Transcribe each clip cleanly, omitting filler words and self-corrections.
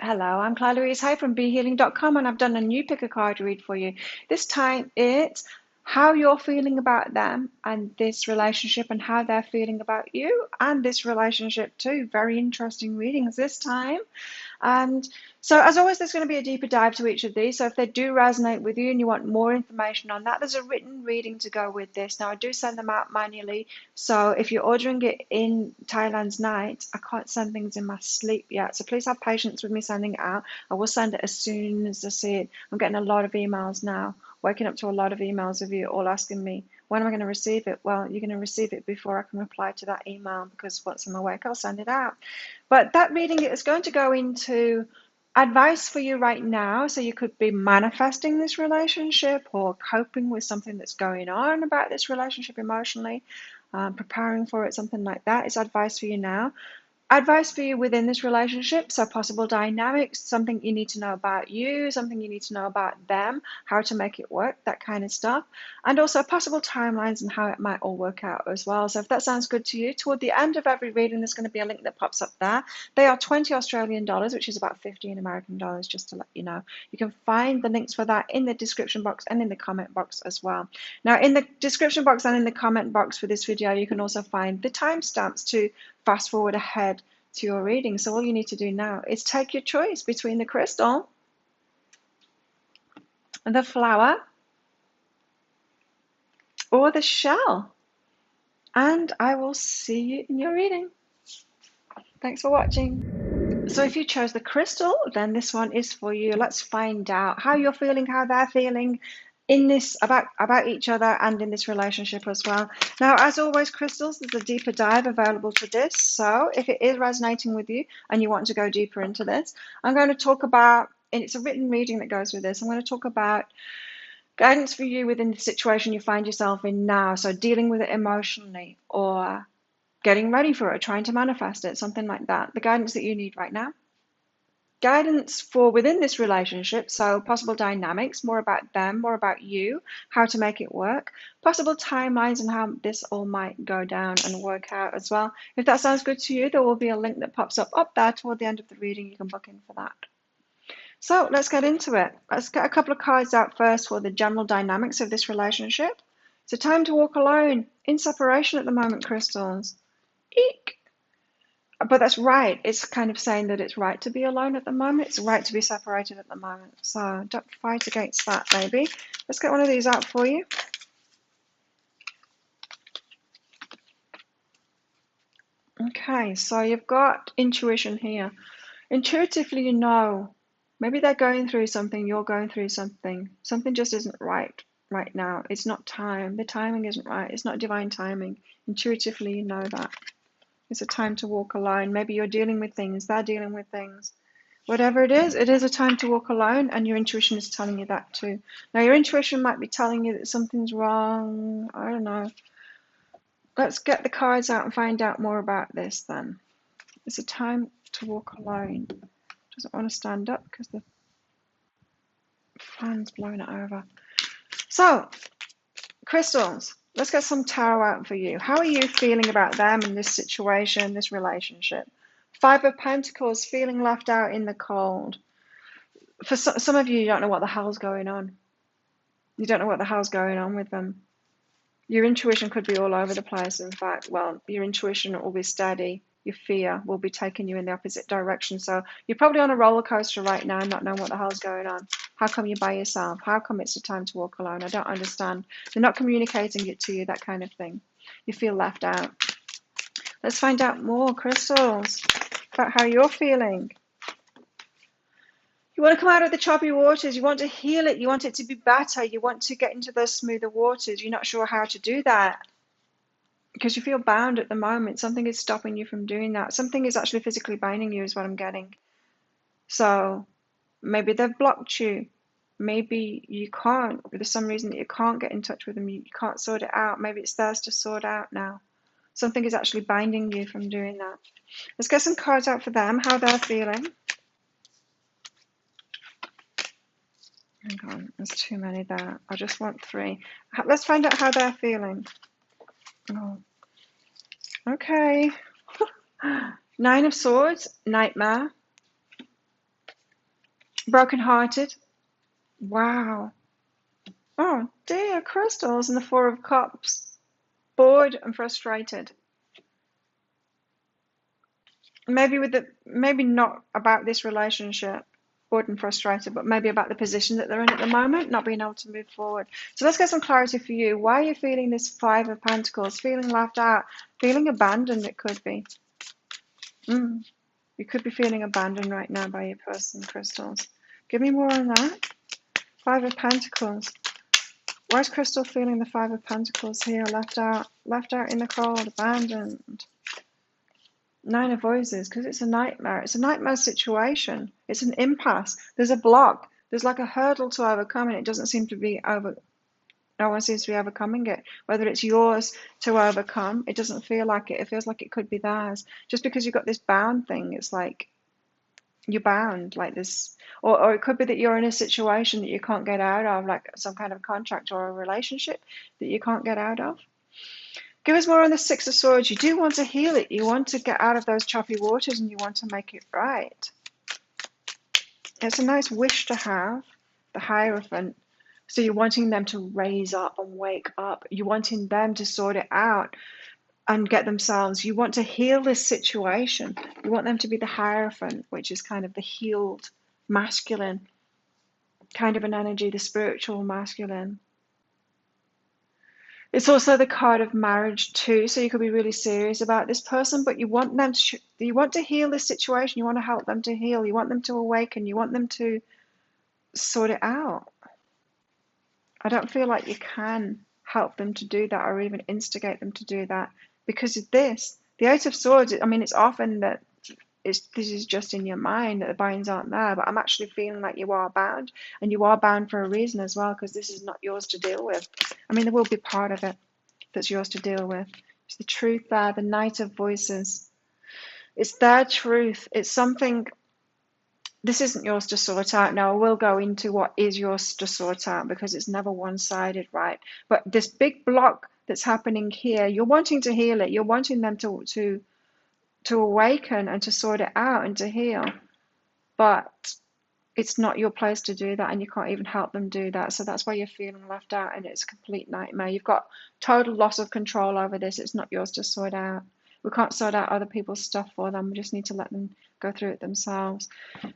Hello, I'm Claire Louise Hay from BeHealing.com, and I've done a new pick a card read for you. This time it's how you're feeling about them and this relationship, and how they're feeling about you and this relationship too. Very interesting readings this time. And so, as always, there's going to be a deeper dive to each of these. So, if they do resonate with you and you want more information on that, there's a written reading to go with this. Now, I do send them out manually. So, if you're ordering it in Thailand's night, I can't send things in my sleep yet. So, please have patience with me sending it out. I will send it as soon as I see it. I'm getting a lot of emails now, waking up to a lot of emails of you all asking me, when am I going to receive it? Well, you're going to receive it before I can reply to that email, because once I'm awake, I'll send it out. But that reading is going to go into advice for you right now. So you could be manifesting this relationship or coping with something that's going on about this relationship emotionally, preparing for it, something like that. It's advice for you now. Advice for you within this relationship, so possible dynamics, something you need to know about you, something you need to know about them, how to make it work, that kind of stuff. And also possible timelines and how it might all work out as well. So if that sounds good to you, toward the end of every reading, there's going to be a link that pops up there. They are 20 Australian dollars, which is about 15 American dollars, just to let you know. You can find the links for that in the description box and in the comment box as well. Now, in the description box and in the comment box for this video, you can also find the timestamps to fast forward ahead to your reading. So all you need to do now is take your choice between the crystal, the flower, or the shell. And I will see you in your reading. Thanks for watching. So if you chose the crystal, then this one is for you. Let's find out how you're feeling, how they're feeling in this, about each other and in this relationship as well. Now, as always, crystals, there's a deeper dive available to this. So if it is resonating with you and you want to go deeper into this, I'm going to talk about, and it's a written reading that goes with this, I'm going to talk about guidance for you within the situation you find yourself in now. So dealing with it emotionally, or getting ready for it, trying to manifest it, something like that. The guidance that you need right now. Guidance for within this relationship, so possible dynamics, more about them, more about you, how to make it work, possible timelines and how this all might go down and work out as well. If that sounds good to you, there will be a link that pops up there toward the end of the reading. You can book in for that. So let's get into it. Let's get a couple of cards out first for the general dynamics of this relationship. It's a time to walk alone, in separation at the moment, crystals. Eek! But that's right. It's kind of saying that it's right to be alone at the moment. It's right to be separated at the moment. So don't fight against that, maybe. Let's get one of these out for you. Okay, so you've got intuition here. Intuitively, you know, maybe they're going through something, you're going through something. Something just isn't right now. It's not time. The timing isn't right. It's not divine timing. Intuitively, you know that. It's a time to walk alone. Maybe you're dealing with things, they're dealing with things. Whatever it is a time to walk alone, and your intuition is telling you that too. Now, your intuition might be telling you that something's wrong. I don't know. Let's get the cards out and find out more about this then. It's a time to walk alone. Doesn't want to stand up because the fan's blowing it over. So, crystals, let's get some tarot out for you. How are you feeling about them and this situation, this relationship? Five of Pentacles, feeling left out in the cold. For some of you, you don't know what the hell's going on. You don't know what the hell's going on with them. Your intuition could be all over the place. In fact, well, your intuition will be steady. Your fear will be taking you in the opposite direction. So you're probably on a roller coaster right now, not knowing what the hell's going on. How come you're by yourself? How come it's the time to walk alone? I don't understand. They're not communicating it to you, that kind of thing. You feel left out. Let's find out more, crystals, about how you're feeling. You want to come out of the choppy waters. You want to heal it. You want it to be better. You want to get into those smoother waters. You're not sure how to do that because you feel bound at the moment. Something is stopping you from doing that. Something is actually physically binding you is what I'm getting. So maybe they've blocked you. Maybe you can't. There's some reason that you can't get in touch with them. You can't sort it out. Maybe it's theirs to sort out now. Something is actually binding you from doing that. Let's get some cards out for them, how they're feeling. Hang on, there's too many there. I just want three. Let's find out how they're feeling. Oh. Okay. Nine of Swords, nightmare. brokenhearted. Wow. Oh dear, crystals and the Four of Cups. Bored and frustrated. Maybe not about this relationship, bored and frustrated, but maybe about the position that they're in at the moment, not being able to move forward. So let's get some clarity for you. Why are you feeling this Five of Pentacles? Feeling left out, feeling abandoned, it could be. You could be feeling abandoned right now by your person, crystals. Give me more on that. Five of Pentacles. Why is Crystal feeling the Five of Pentacles here? Left out in the cold, abandoned. Nine of Roses, because it's a nightmare. It's a nightmare situation. It's an impasse. There's a block. There's like a hurdle to overcome, and it doesn't seem to be over. No one seems to be overcoming it. Whether it's yours to overcome, it doesn't feel like it. It feels like it could be theirs. Just because you've got this bound thing, it's like you're bound like this. Or it could be that you're in a situation that you can't get out of, like some kind of contract or a relationship that you can't get out of. Give us more on the Six of Swords. You do want to heal it. You want to get out of those choppy waters and you want to make it right. It's a nice wish to have, the Hierophant. So you're wanting them to raise up and wake up. You're wanting them to sort it out and get themselves. You want to heal this situation. You want them to be the Hierophant, which is kind of the healed masculine kind of an energy, the spiritual masculine. It's also the card of marriage too, so you could be really serious about this person, but you want them to, you want to heal this situation. You want to help them to heal. You want them to awaken. You want them to sort it out. I don't feel like you can help them to do that or even instigate them to do that because of this. The Eight of Swords, I mean, it's often that this is just in your mind that the binds aren't there, but I'm actually feeling like you are bound, and you are bound for a reason as well, because this is not yours to deal with. I mean, there will be part of it that's yours to deal with. It's the truth there, the Knight of Voices. It's their truth. It's something, this isn't yours to sort out. Now, I will go into what is yours to sort out because it's never one-sided, right? But this big block that's happening here, you're wanting to heal it. You're wanting them to awaken and to sort it out and to heal. But it's not your place to do that, and you can't even help them do that. So that's why you're feeling left out, and it's a complete nightmare. You've got total loss of control over this. It's not yours to sort out. We can't sort out other people's stuff for them. We just need to let them go through it themselves.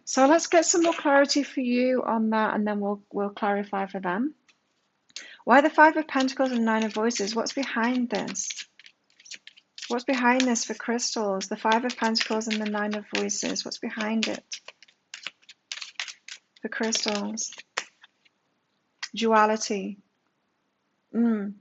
So let's get some more clarity for you on that, and then we'll clarify for them. Why the Five of Pentacles and Nine of Voices? What's behind this? What's behind this for crystals? The Five of Pentacles and the Nine of Voices. What's behind it for crystals? Duality.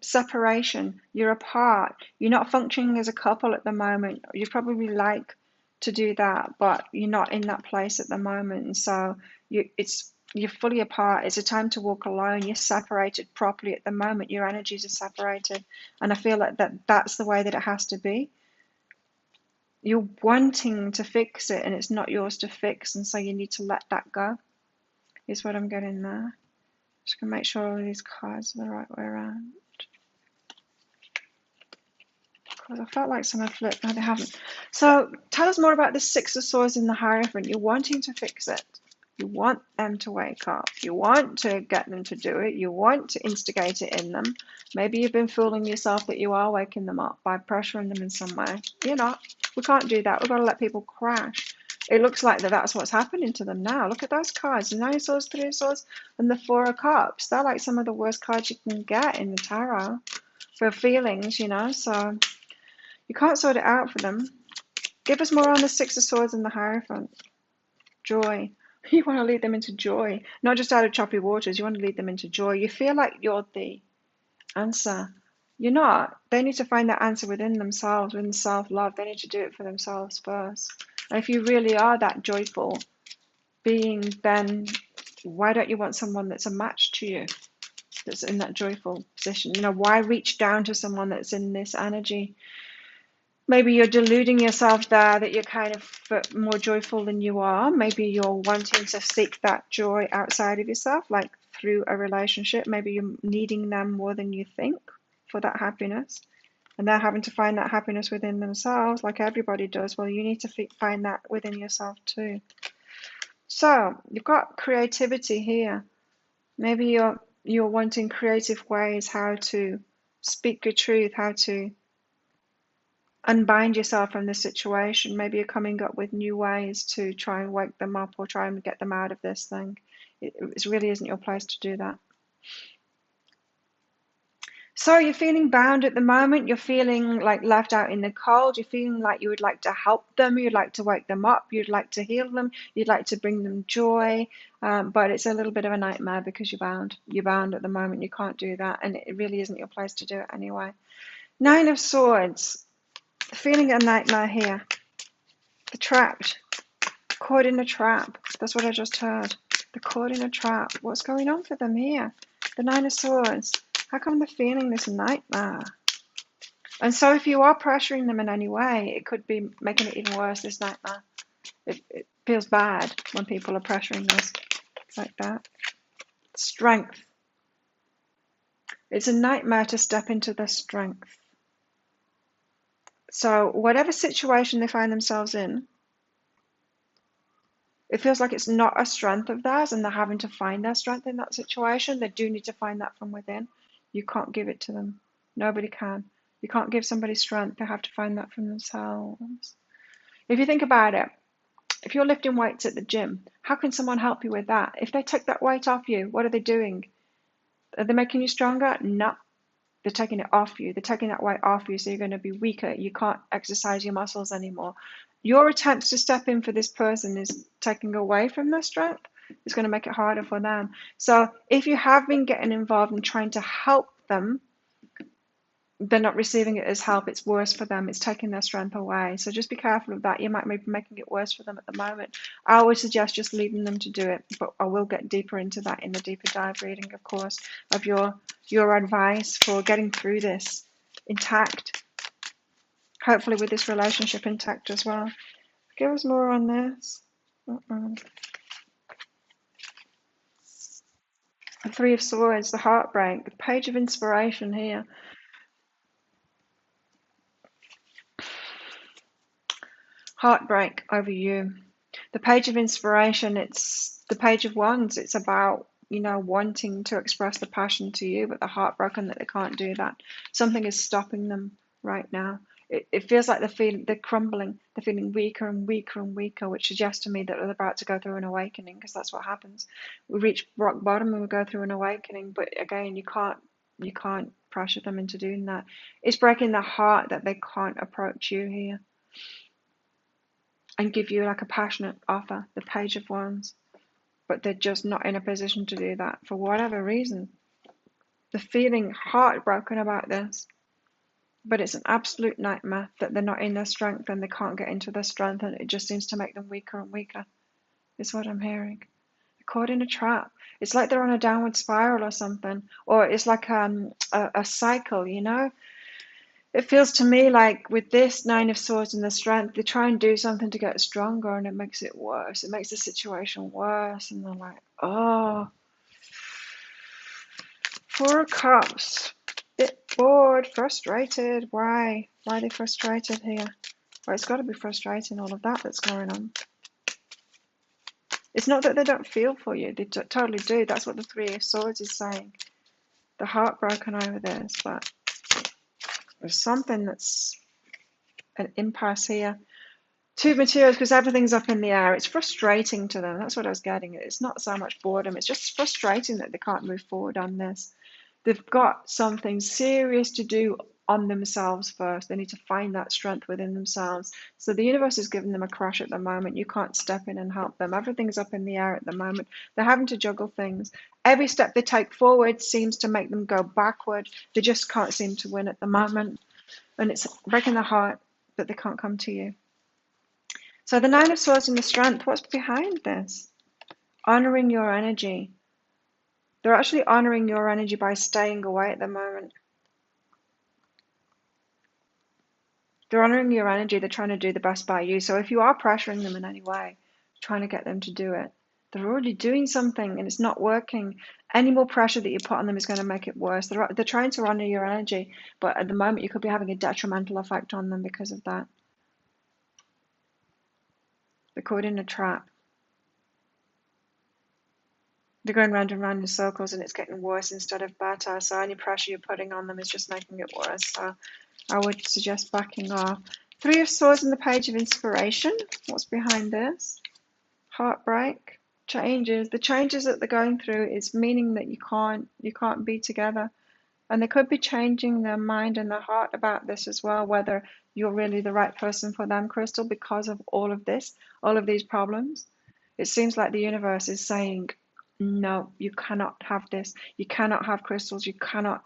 Separation. You're apart. You're not functioning as a couple at the moment. You probably like to do that, but you're not in that place at the moment. And so you're fully apart. It's a time to walk alone. You're separated properly at the moment. Your energies are separated. And I feel like that's the way that it has to be. You're wanting to fix it, and it's not yours to fix, and so you need to let that go, is what I'm getting there. Just gonna make sure all of these cards are the right way around. Because I felt like some have flipped, no they haven't. So tell us more about this Six of Swords in the Hierophant. You're wanting to fix it. You want them to wake up. You want to get them to do it. You want to instigate it in them. Maybe you've been fooling yourself that you are waking them up by pressuring them in some way. You're not. We can't do that. We've got to let people crash. It looks like that's what's happening to them now. Look at those cards. The Nine of Swords, Three of Swords, and the Four of Cups. They're like some of the worst cards you can get in the tarot for feelings, you know. So you can't sort it out for them. Give us more on the Six of Swords and the Hierophant. Joy. You want to lead them into joy, not just out of choppy waters. You want to lead them into joy. You feel like you're the answer. You're not. They need to find that answer within themselves, within self-love. They need to do it for themselves first. And if you really are that joyful being, then why don't you want someone that's a match to you, that's in that joyful position? You know, why reach down to someone that's in this energy? Maybe you're deluding yourself there that you're kind of more joyful than you are. Maybe you're wanting to seek that joy outside of yourself, like through a relationship. Maybe you're needing them more than you think for that happiness. And they're having to find that happiness within themselves, like everybody does. Well, you need to find that within yourself too. So you've got creativity here. Maybe you're wanting creative ways how to speak your truth, how to unbind yourself from this situation. Maybe you're coming up with new ways to try and wake them up or try and get them out of this thing. It really isn't your place to do that. So you're feeling bound at the moment. You're feeling like left out in the cold. You're feeling like you would like to help them. You'd like to wake them up. You'd like to heal them. You'd like to bring them joy. But it's a little bit of a nightmare because you're bound. You're bound at the moment. You can't do that. And it really isn't your place to do it anyway. Nine of Swords. Feeling a nightmare here. The trapped. Caught in a trap. That's what I just heard. The caught in a trap. What's going on for them here? The Nine of Swords. How come they're feeling this nightmare? And so if you are pressuring them in any way, it could be making it even worse, this nightmare. It feels bad when people are pressuring us like that. Strength. It's a nightmare to step into their strength. So whatever situation they find themselves in, it feels like it's not a strength of theirs and they're having to find their strength in that situation. They do need to find that from within. You can't give it to them. Nobody can. You can't give somebody strength. They have to find that from themselves. If you think about it, if you're lifting weights at the gym, how can someone help you with that? If they take that weight off you, what are they doing? Are they making you stronger? No. They're taking it off you. They're taking that weight off you, so you're going to be weaker. You can't exercise your muscles anymore. Your attempts to step in for this person is taking away from their strength. It's going to make it harder for them. So if you have been getting involved in trying to help them, they're not receiving it as help. It's worse for them. It's taking their strength away. So just be careful of that. You might be making it worse for them at the moment. I always suggest just leaving them to do it, but I will get deeper into that in the deeper dive reading, of course, of your advice for getting through this intact. Hopefully with this relationship intact as well. Give us more on this. The Three of Swords, the heartbreak, the Page of Inspiration here. Heartbreak over you. The Page of Inspiration, it's the Page of Wands. It's about, wanting to express the passion to you, but they're heartbroken that they can't do that. Something is stopping them right now. It feels like they're crumbling. They're feeling weaker and weaker and weaker, which suggests to me that they're about to go through an awakening, because that's what happens. We reach rock bottom and we go through an awakening, but again, you can't pressure them into doing that. It's breaking their heart that they can't approach you here and give you like a passionate offer, the Page of Wands, but they're just not in a position to do that for whatever reason. They're feeling heartbroken about this, but it's an absolute nightmare that they're not in their strength and they can't get into their strength, and it just seems to make them weaker and weaker, is what I'm hearing. They're caught in a trap. It's like they're on a downward spiral or something, or it's like a cycle, It feels to me like with this Nine of Swords and the strength, they try and do something to get stronger and it makes it worse. It makes the situation worse, and they're like, oh. Four of Cups. Bit bored, frustrated. Why? Why are they frustrated here? Well, it's got to be frustrating, all of that that's going on. It's not that they don't feel for you. They totally do. That's what the Three of Swords is saying. They're heartbroken over this, but there's something that's an impasse here. Two materials, because everything's up in the air. It's frustrating to them. That's what I was getting. It's not so much boredom. It's just frustrating that they can't move forward on this. They've got something serious to do on themselves first. They need to find that strength within themselves. So the universe is giving them a crash at the moment. You can't step in and help them. Everything's up in the air at the moment. They're having to juggle things. Every step they take forward seems to make them go backward. They just can't seem to win at the moment. And it's breaking their heart that they can't come to you. So the Nine of Swords and the Strength, what's behind this? Honoring your energy. They're actually honoring your energy by staying away at the moment. They're honoring your energy. They're trying to do the best by you. So if you are pressuring them in any way, trying to get them to do it, they're already doing something and it's not working. Any more pressure that you put on them is going to make it worse. They're trying to honor your energy, but at the moment you could be having a detrimental effect on them because of that. They're caught in a trap. They're going round and round in circles and it's getting worse instead of better. So any pressure you're putting on them is just making it worse. So I would suggest backing off. Three of Swords and the Page of Inspiration. What's behind this? Heartbreak, changes. The changes that they're going through is meaning that you can't be together. And they could be changing their mind and their heart about this as well, whether you're really the right person for them, Crystal, because of all of this, all of these problems. It seems like the universe is saying, no, you cannot have this. You cannot have crystals. You cannot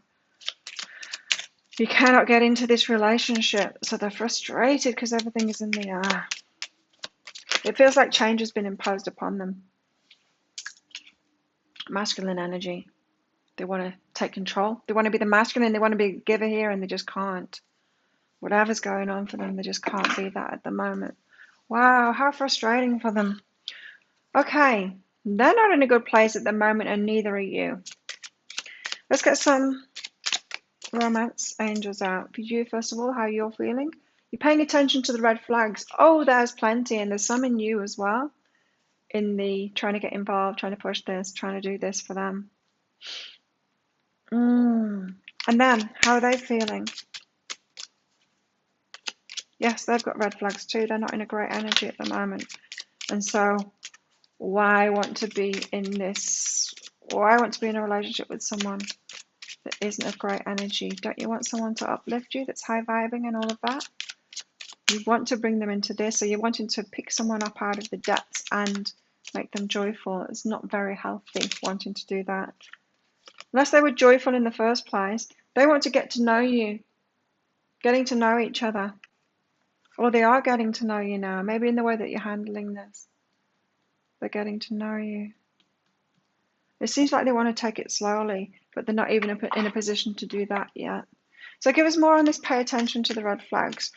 get into this relationship. So they're frustrated because everything is in the air. It feels like change has been imposed upon them. Masculine energy. They want to take control. They want to be the masculine. They want to be a giver here, and they just can't. Whatever's going on for them, they just can't be that at the moment. Wow, how frustrating for them. Okay, they're not in a good place at the moment, and neither are you. Let's get some romance angels out. For you, first of all, how you're feeling. You're paying attention to the red flags. Oh, there's plenty, and there's some in you as well. In the trying to get involved, trying to push this, trying to do this for them. And then, how are they feeling? Yes, they've got red flags too. They're not in a great energy at the moment. And so, why want to be in this? Why want to be in a relationship with someone that isn't of great energy? Don't you want someone to uplift you, that's high vibing and all of that? You want to bring them into this, or you're wanting to pick someone up out of the depths and make them joyful. It's not very healthy wanting to do that. Unless they were joyful in the first place, they want to get to know you, getting to know each other. Or they are getting to know you now, maybe in the way that you're handling this. They're getting to know you. It seems like they want to take it slowly, but they're not even in a position to do that yet. So give us more on this. Pay attention to the red flags.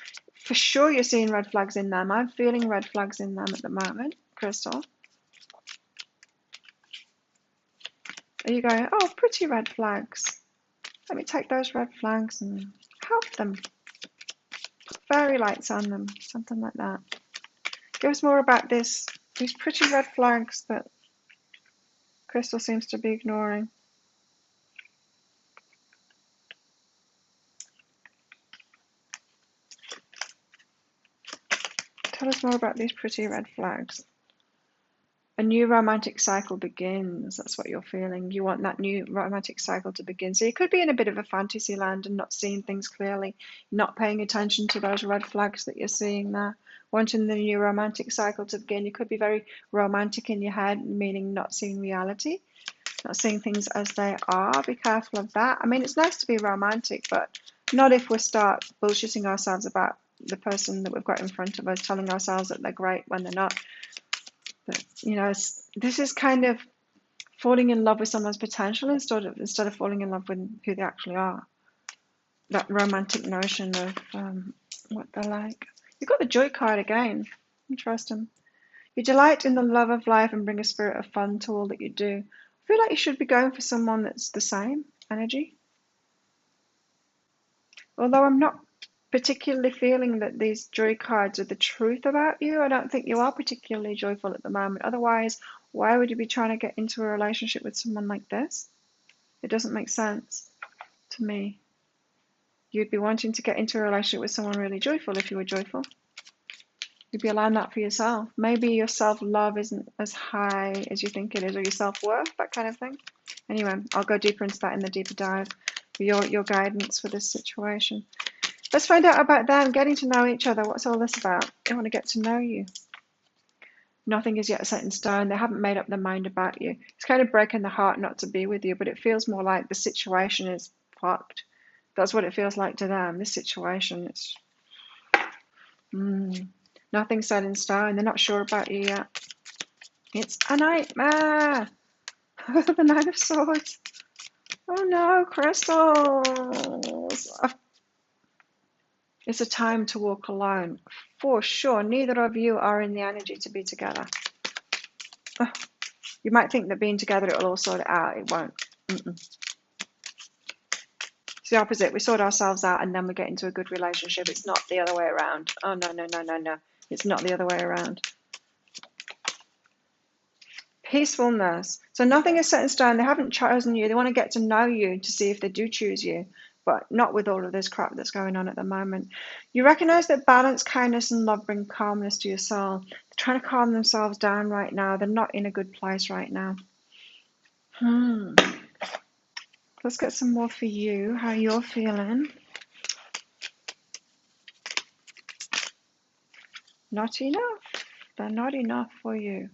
For sure you're seeing red flags in them. I'm feeling red flags in them at the moment, Crystal. Are you going, oh, pretty red flags. Let me take those red flags and help them. Put fairy lights on them, something like that. Give us more about these pretty red flags that Crystal seems to be ignoring. Tell us more about these pretty red flags. A new romantic cycle begins. That's what you're feeling. You want that new romantic cycle to begin. So you could be in a bit of a fantasy land and not seeing things clearly, not paying attention to those red flags that you're seeing there. Wanting the new romantic cycle to begin. You could be very romantic in your head, meaning not seeing reality, not seeing things as they are. Be careful of that. I mean, it's nice to be romantic, but not if we start bullshitting ourselves about the person that we've got in front of us, telling ourselves that they're great when they're not. But, you know, this is kind of falling in love with someone's potential instead of falling in love with who they actually are. That romantic notion of what they're like. You've got the joy card again. Interesting. You delight in the love of life and bring a spirit of fun to all that you do. I feel like you should be going for someone that's the same energy. Although I'm not particularly feeling that these joy cards are the truth about you. I don't think you are particularly joyful at the moment. Otherwise, why would you be trying to get into a relationship with someone like this? It doesn't make sense to me. You'd be wanting to get into a relationship with someone really joyful if you were joyful. You'd be allowing that for yourself. Maybe your self-love isn't as high as you think it is, or your self-worth, that kind of thing. Anyway, I'll go deeper into that in the deeper dive for your guidance for this situation. Let's find out about them, getting to know each other. What's all this about? They want to get to know you. Nothing is yet set in stone. They haven't made up their mind about you. It's kind of breaking the heart not to be with you, but it feels more like the situation is fucked. That's what it feels like to them. This situation is nothing set in stone. They're not sure about you yet. It's a nightmare. The Knight of Swords. Oh no, crystals. It's a time to walk alone. For sure, neither of you are in the energy to be together. You might think that being together it will all sort it out. It won't. It's the opposite. We sort ourselves out and then we get into a good relationship. It's not the other way around. Oh, no. It's not the other way around. peacefulness. So nothing is set in stone. They haven't chosen you. They want to get to know you to see if they do choose you, but not with all of this crap that's going on at the moment. You recognize that balance, kindness, and love bring calmness to your soul. They're trying to calm themselves down right now. They're not in a good place right now. Let's get some more for you, how you're feeling. Not enough. They're not enough for you.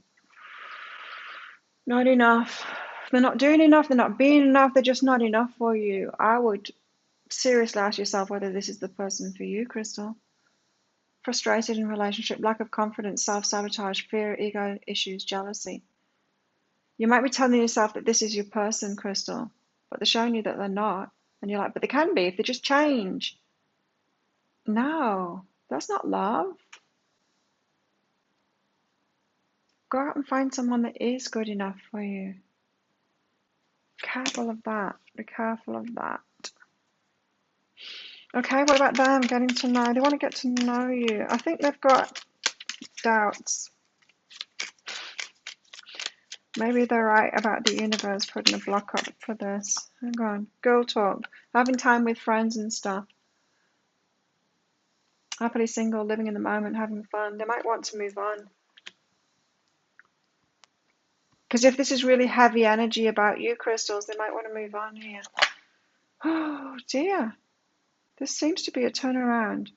Not enough. They're not doing enough. They're not being enough. They're just not enough for you. I would seriously ask yourself whether this is the person for you, Crystal. Frustrated in relationship, lack of confidence, self-sabotage, fear, ego issues, jealousy. You might be telling yourself that this is your person, Crystal, but they're showing you that they're not. And you're like, but they can be if they just change. No, that's not love. Go out and find someone that is good enough for you. Careful of that. Be careful of that. Okay, what about them getting to know? They want to get to know you. I think they've got doubts. Maybe they're right about the universe putting a block up for this. Hang on. Girl talk. Having time with friends and stuff. Happily single, living in the moment, having fun. They might want to move on. Because if this is really heavy energy about you, crystals, they might want to move on here. Oh dear. This seems to be a turnaround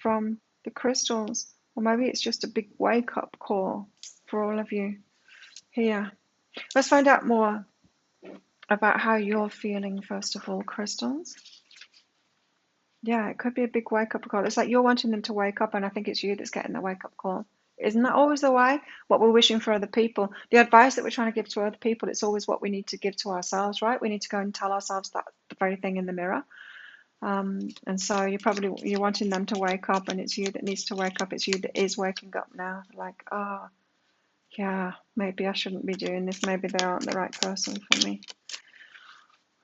from the crystals. Or maybe it's just a big wake-up call for all of you here. Let's find out more about how you're feeling, first of all, crystals. Yeah, it could be a big wake-up call. It's like you're wanting them to wake up, and I think it's you that's getting the wake-up call. Isn't that always the way? What we're wishing for other people. The advice that we're trying to give to other people, it's always what we need to give to ourselves, right? We need to go and tell ourselves that the very thing in the mirror. And so you're wanting them to wake up, and it's you that needs to wake up. It's you that is waking up now. Like, oh, yeah, maybe I shouldn't be doing this. Maybe they aren't the right person for me.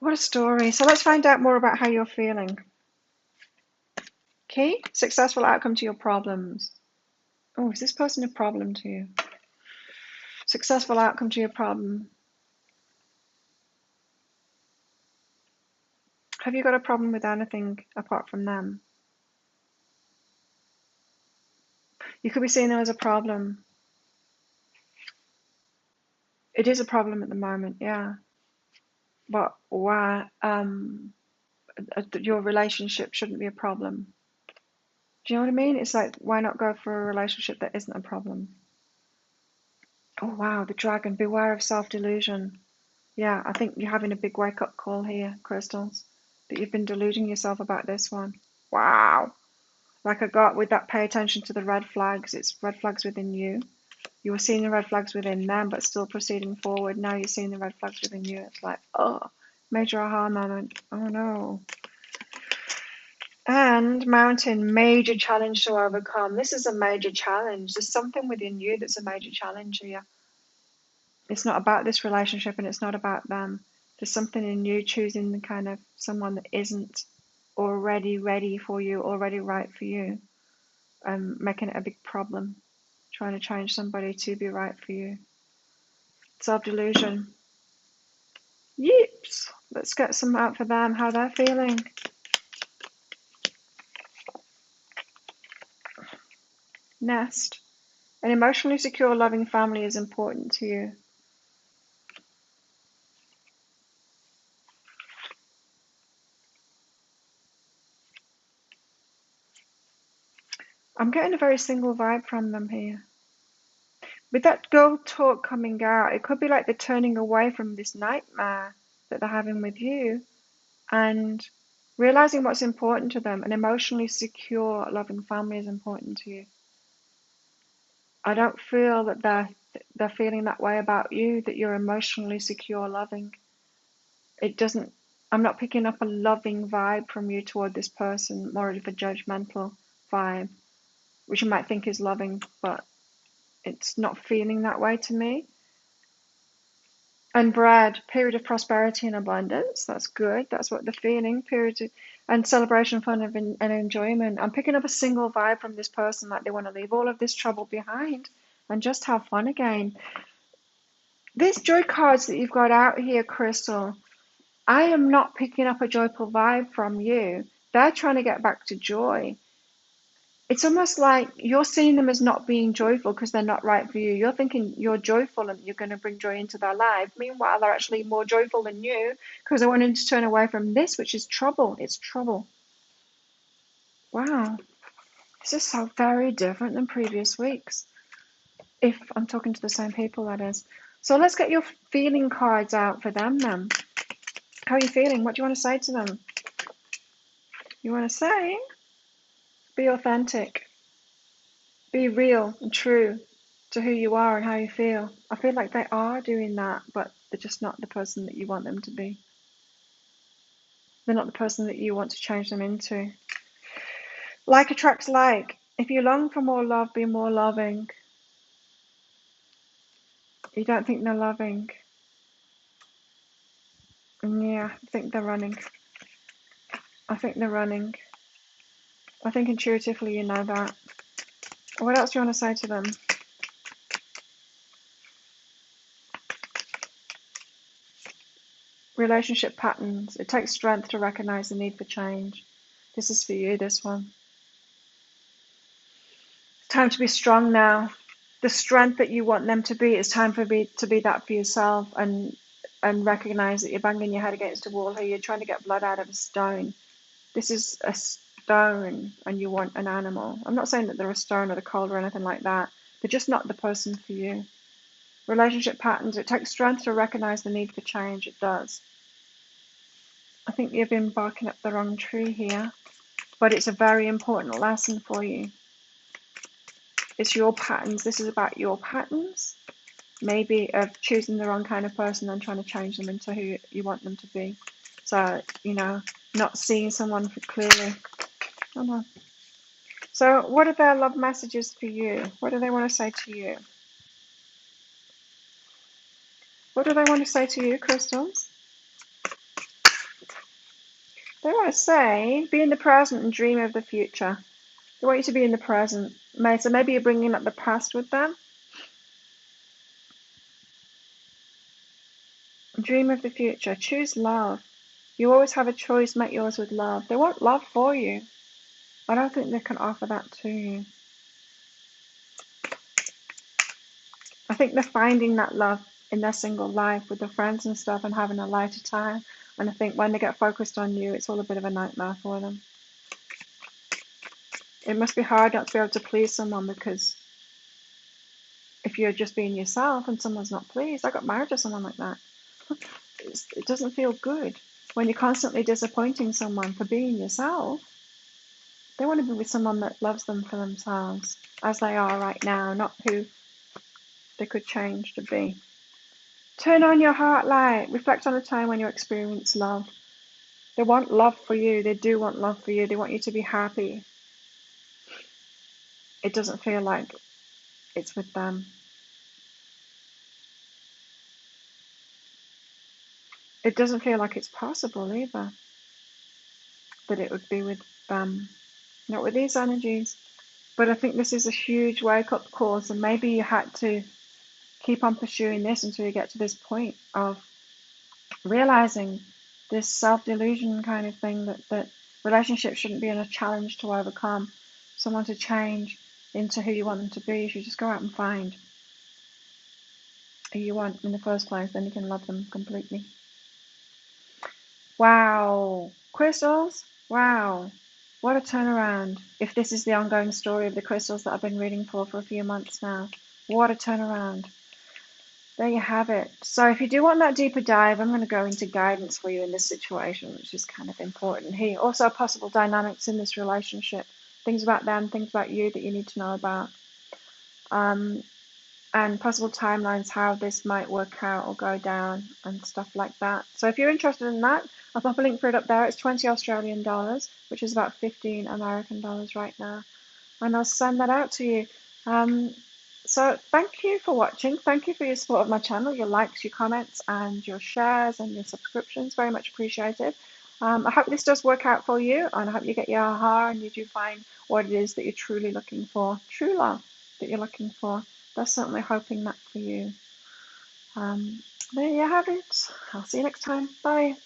What a story. So let's find out more about how you're feeling. Key, successful outcome to your problems. Oh, is this person a problem to you? Successful outcome to your problem. Have you got a problem with anything apart from them? You could be seeing them as a problem. It is a problem at the moment, yeah. But why your relationship shouldn't be a problem. Do you know what I mean? It's like, why not go for a relationship that isn't a problem? Oh wow, the dragon, beware of self-delusion. Yeah, I think you're having a big wake-up call here, crystals, that you've been deluding yourself about this one. Wow. Like I got with that, pay attention to the red flags. It's red flags within you. You were seeing the red flags within them, but still proceeding forward. Now you're seeing the red flags within you. It's like, oh, major aha moment. Oh no. And mountain, major challenge to overcome. This is a major challenge. There's something within you that's a major challenge here. It's not about this relationship, and it's not about them. There's something in you choosing the kind of someone that isn't already ready for you, already right for you, making it a big problem, trying to change somebody to be right for you. Self-delusion. Yeeps. Let's get some out for them, how they're feeling. Nest. An emotionally secure, loving family is important to you. I'm getting a very single vibe from them here. With that girl talk coming out, it could be like they're turning away from this nightmare that they're having with you and realizing what's important to them. An emotionally secure, loving family is important to you. I don't feel that they're feeling that way about you, that you're emotionally secure, loving. It doesn't, I'm not picking up a loving vibe from you toward this person, more of a judgmental vibe, which you might think is loving, but it's not feeling that way to me. And bread, period of prosperity and abundance. That's good. That's what they're feeling. And celebration, fun, and enjoyment. I'm picking up a single vibe from this person, like they want to leave all of this trouble behind and just have fun again. These joy cards that you've got out here, Crystal, I am not picking up a joyful vibe from you. They're trying to get back to joy. It's almost like you're seeing them as not being joyful because they're not right for you. You're thinking you're joyful and you're going to bring joy into their life. Meanwhile, they're actually more joyful than you because they're wanting to turn away from this, which is trouble. It's trouble. Wow. This is so very different than previous weeks. If I'm talking to the same people, that is. So let's get your feeling cards out for them then. How are you feeling? What do you want to say to them? You want to say, be authentic. Be real and true to who you are and how you feel. I feel like they are doing that, but they're just not the person that you want them to be. They're not the person that you want to change them into. Like attracts like. If you long for more love, be more loving. You don't think they're loving. Yeah, I think they're running. I think they're running. I think intuitively you know that. What else do you want to say to them? Relationship patterns. It takes strength to recognize the need for change. This is for you, this one. It's time to be strong now. The strength that you want them to be, it's time to be that for yourself, and recognize that you're banging your head against a wall here. You're trying to get blood out of a stone. This is a stone and you want an animal. I'm not saying that they're a stone or they're cold or anything like that. They're just not the person for you. Relationship patterns, it takes strength to recognize the need for change. It does. I think you've been barking up the wrong tree here, but it's a very important lesson for you. It's your patterns. This is about your patterns, maybe of choosing the wrong kind of person and trying to change them into who you want them to be. So, not seeing someone clearly. Oh no. So what are their love messages for you? What do they want to say to you? What do they want to say to you, crystals? They want to say, be in the present and dream of the future. They want you to be in the present. So maybe you're bringing up the past with them. Dream of the future. Choose love. You always have a choice. Make yours with love. They want love for you. I don't think they can offer that to you. I think they're finding that love in their single life with their friends and stuff and having a lighter time. And I think when they get focused on you, it's all a bit of a nightmare for them. It must be hard not to be able to please someone, because if you're just being yourself and someone's not pleased, I got married to someone like that. It doesn't feel good when you're constantly disappointing someone for being yourself. They want to be with someone that loves them for themselves as they are right now, not who they could change to be. Turn on your heart light. Reflect on a time when you experienced love. They want love for you. They do want love for you. They want you to be happy. It doesn't feel like it's with them. It doesn't feel like it's possible either that it would be with them. Not with these energies. But I think this is a huge wake-up call. So maybe you had to keep on pursuing this until you get to this point of realizing this self-delusion kind of thing, that relationships shouldn't be a challenge to overcome. Someone to change into who you want them to be. You should just go out and find who you want in the first place, then you can love them completely. Wow. Crystals? Wow. What a turnaround. If this is the ongoing story of the crystals that I've been reading for a few months now. What a turnaround. There you have it. So if you do want that deeper dive, I'm going to go into guidance for you in this situation, which is kind of important here. Also, possible dynamics in this relationship. Things about them, things about you that you need to know about. And possible timelines, how this might work out or go down and stuff like that. So if you're interested in that, I'll pop a link for it up there. It's 20 Australian dollars, which is about 15 American dollars right now. And I'll send that out to you. So thank you for watching. Thank you for your support of my channel, your likes, your comments, and your shares and your subscriptions. Very much appreciated. I hope this does work out for you, and I hope you get your aha and you do find what it is that you're truly looking for. True love that you're looking for. They're certainly hoping that for you. There you have it. I'll see you next time. Bye.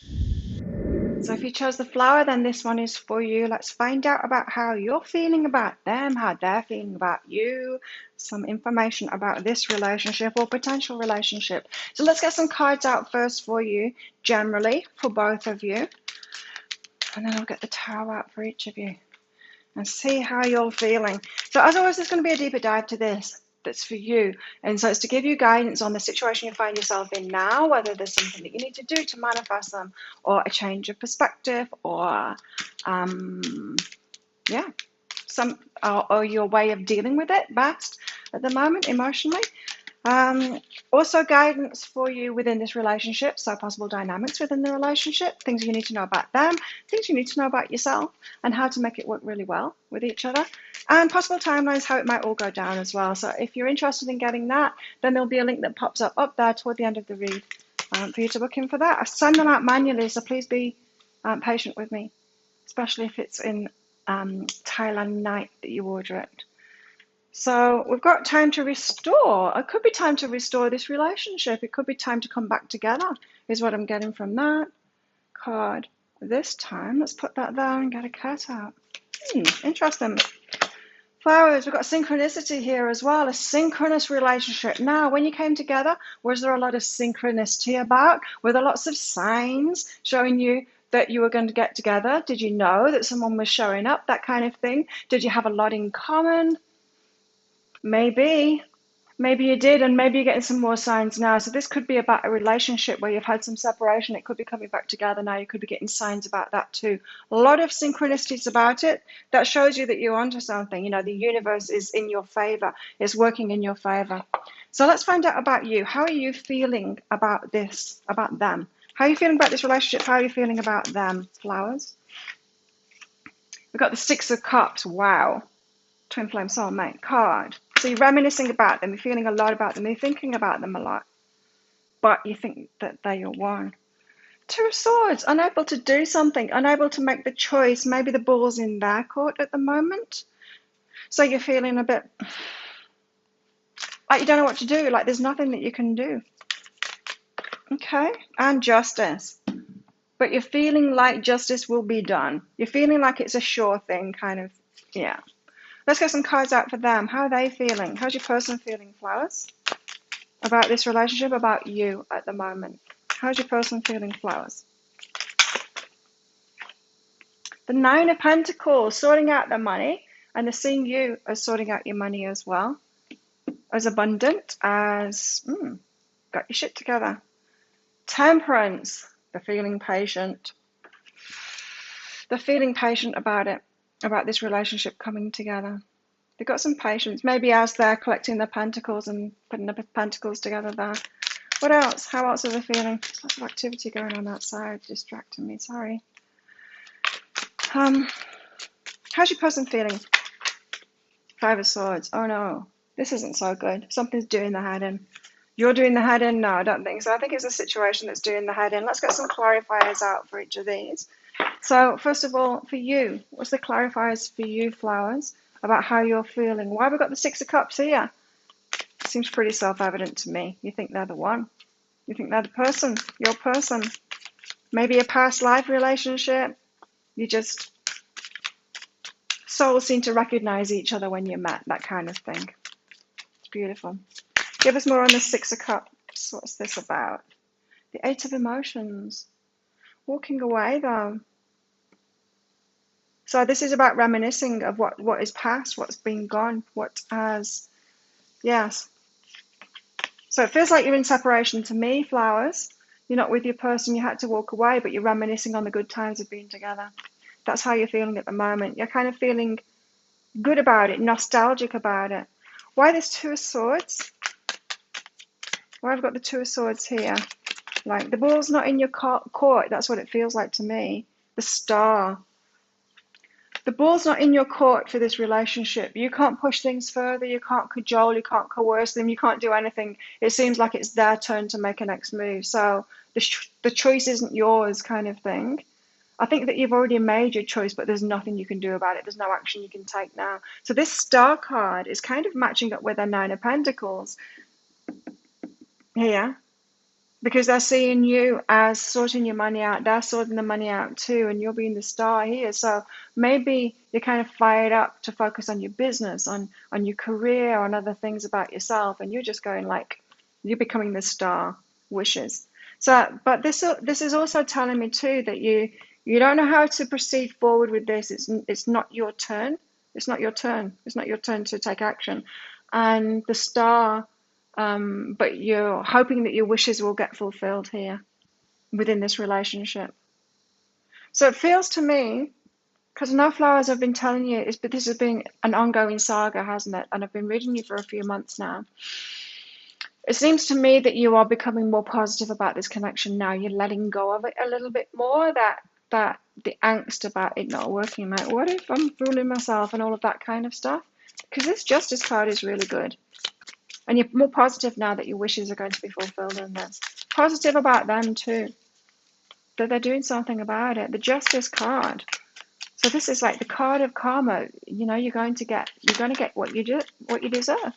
So if you chose the flower, then this one is for you. Let's find out about how you're feeling about them, how they're feeling about you, some information about this relationship or potential relationship. So let's get some cards out first for you, generally, for both of you. And then I'll get the tarot out for each of you and see how you're feeling. So as always, there's going to be a deeper dive to this that's for you. And so it's to give you guidance on the situation you find yourself in now, whether there's something that you need to do to manifest them, or a change of perspective, or or your way of dealing with it best at the moment emotionally. Also guidance for you within this relationship, so possible dynamics within the relationship, things you need to know about them, things you need to know about yourself, and how to make it work really well with each other, and possible timelines, how it might all go down as well. So if you're interested in getting that, then there'll be a link that pops up there toward the end of the read for you to look in for that. I send them out manually, so please be patient with me, especially if it's in Thailand night that you order it. So we've got time to restore. It could be time to restore this relationship. It could be time to come back together, is what I'm getting from that card this time. Let's put that there and get a cut out. Interesting. Flowers, we've got synchronicity here as well, a synchronous relationship. Now, when you came together, was there a lot of synchronicity about? Were there lots of signs showing you that you were going to get together? Did you know that someone was showing up, that kind of thing? Did you have a lot in common? Maybe you did, and maybe you're getting some more signs now. So this could be about a relationship where you've had some separation. It could be coming back together now. You could be getting signs about that too. A lot of synchronicities about it. That shows you that you're onto something. You know, the universe is in your favor. It's working in your favor. So let's find out about you. How are you feeling about this, about them? How are you feeling about this relationship? How are you feeling about them? Flowers. We've got the Six of Cups. Wow. Twin Flame Soulmate card. So you're reminiscing about them, you're feeling a lot about them, you're thinking about them a lot, but you think that they're your one. Two of Swords, unable to do something, unable to make the choice. Maybe the ball's in their court at the moment. So you're feeling a bit like you don't know what to do, like there's nothing that you can do. Okay, and Justice. But you're feeling like justice will be done. You're feeling like it's a sure thing, kind of, yeah. Let's get some cards out for them. How are they feeling? How's your person feeling, Flowers? About this relationship, about you at the moment. How's your person feeling, Flowers? The Nine of Pentacles, sorting out the money, and they're seeing you as sorting out your money as well. As abundant, as got your shit together. Temperance, they're feeling patient. They're feeling patient about it, about this relationship coming together. They've got some patience, maybe as they're collecting the pentacles and putting the pentacles together there. What else? How else are they feeling? There's lots of activity going on outside, distracting me, sorry. How's your person feeling? Five of Swords. Oh no, this isn't so good. Something's doing the head in. You're doing the head in? No, I don't think so. I think it's a situation that's doing the head in. Let's get some clarifiers out for each of these. So first of all, for you, what's the clarifiers for you, Flowers, about how you're feeling? Why have we got the Six of Cups here? Seems pretty self-evident to me. You think they're the one. You think they're the person, your person. Maybe a past life relationship. You just, souls seem to recognize each other when you met, that kind of thing. It's beautiful. Give us more on the Six of Cups. What's this about? The Eight of Emotions. Walking away though. So this is about reminiscing of what is past, what's been gone, what has, yes. So it feels like you're in separation to me, Flowers. You're not with your person, you had to walk away, but you're reminiscing on the good times of being together. That's how you're feeling at the moment. You're kind of feeling good about it, nostalgic about it. Why this Two of Swords? Why have I got the Two of Swords here? Like the ball's not in your court, that's what it feels like to me. The Star. The ball's not in your court for this relationship. You can't push things further. You can't cajole. You can't coerce them. You can't do anything. It seems like it's their turn to make a next move. So the choice isn't yours, kind of thing. I think that you've already made your choice, but there's nothing you can do about it. There's no action you can take now. So this Star card is kind of matching up with a Nine of Pentacles here. because they're seeing you as sorting your money out. They're sorting the money out too, and you're being the star here. So maybe you're kind of fired up to focus on your business, on your career, on other things about yourself, and you're just going like you're becoming the star. Wishes. So, but this is also telling me too that you don't know how to proceed forward with this. It's not your turn. It's not your turn. It's not your turn to take action, and the star but you're hoping that your wishes will get fulfilled here within this relationship. So it feels to me, because No Flowers I've been telling you, but this has been an ongoing saga, hasn't it? And I've been reading you for a few months now. It seems to me that you are becoming more positive about this connection now. You're letting go of it a little bit more, that the angst about it not working, like what if I'm fooling myself and all of that kind of stuff. Because this Justice card is really good. And you're more positive now that your wishes are going to be fulfilled in this. Positive about them too, that they're doing something about it. The Justice card. So this is like the card of karma. You know, you're going to get what you deserve.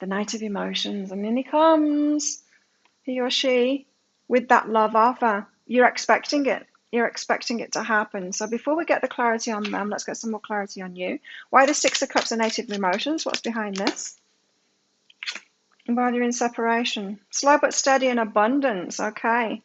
The Knight of Emotions, and then he comes, he or she, with that love offer. You're expecting it. You're expecting it to happen. So before we get the clarity on them, let's get some more clarity on you. Why the Six of Cups and Eight of Emotions? What's behind this? While you're in separation. Slow but steady and abundance. Okay.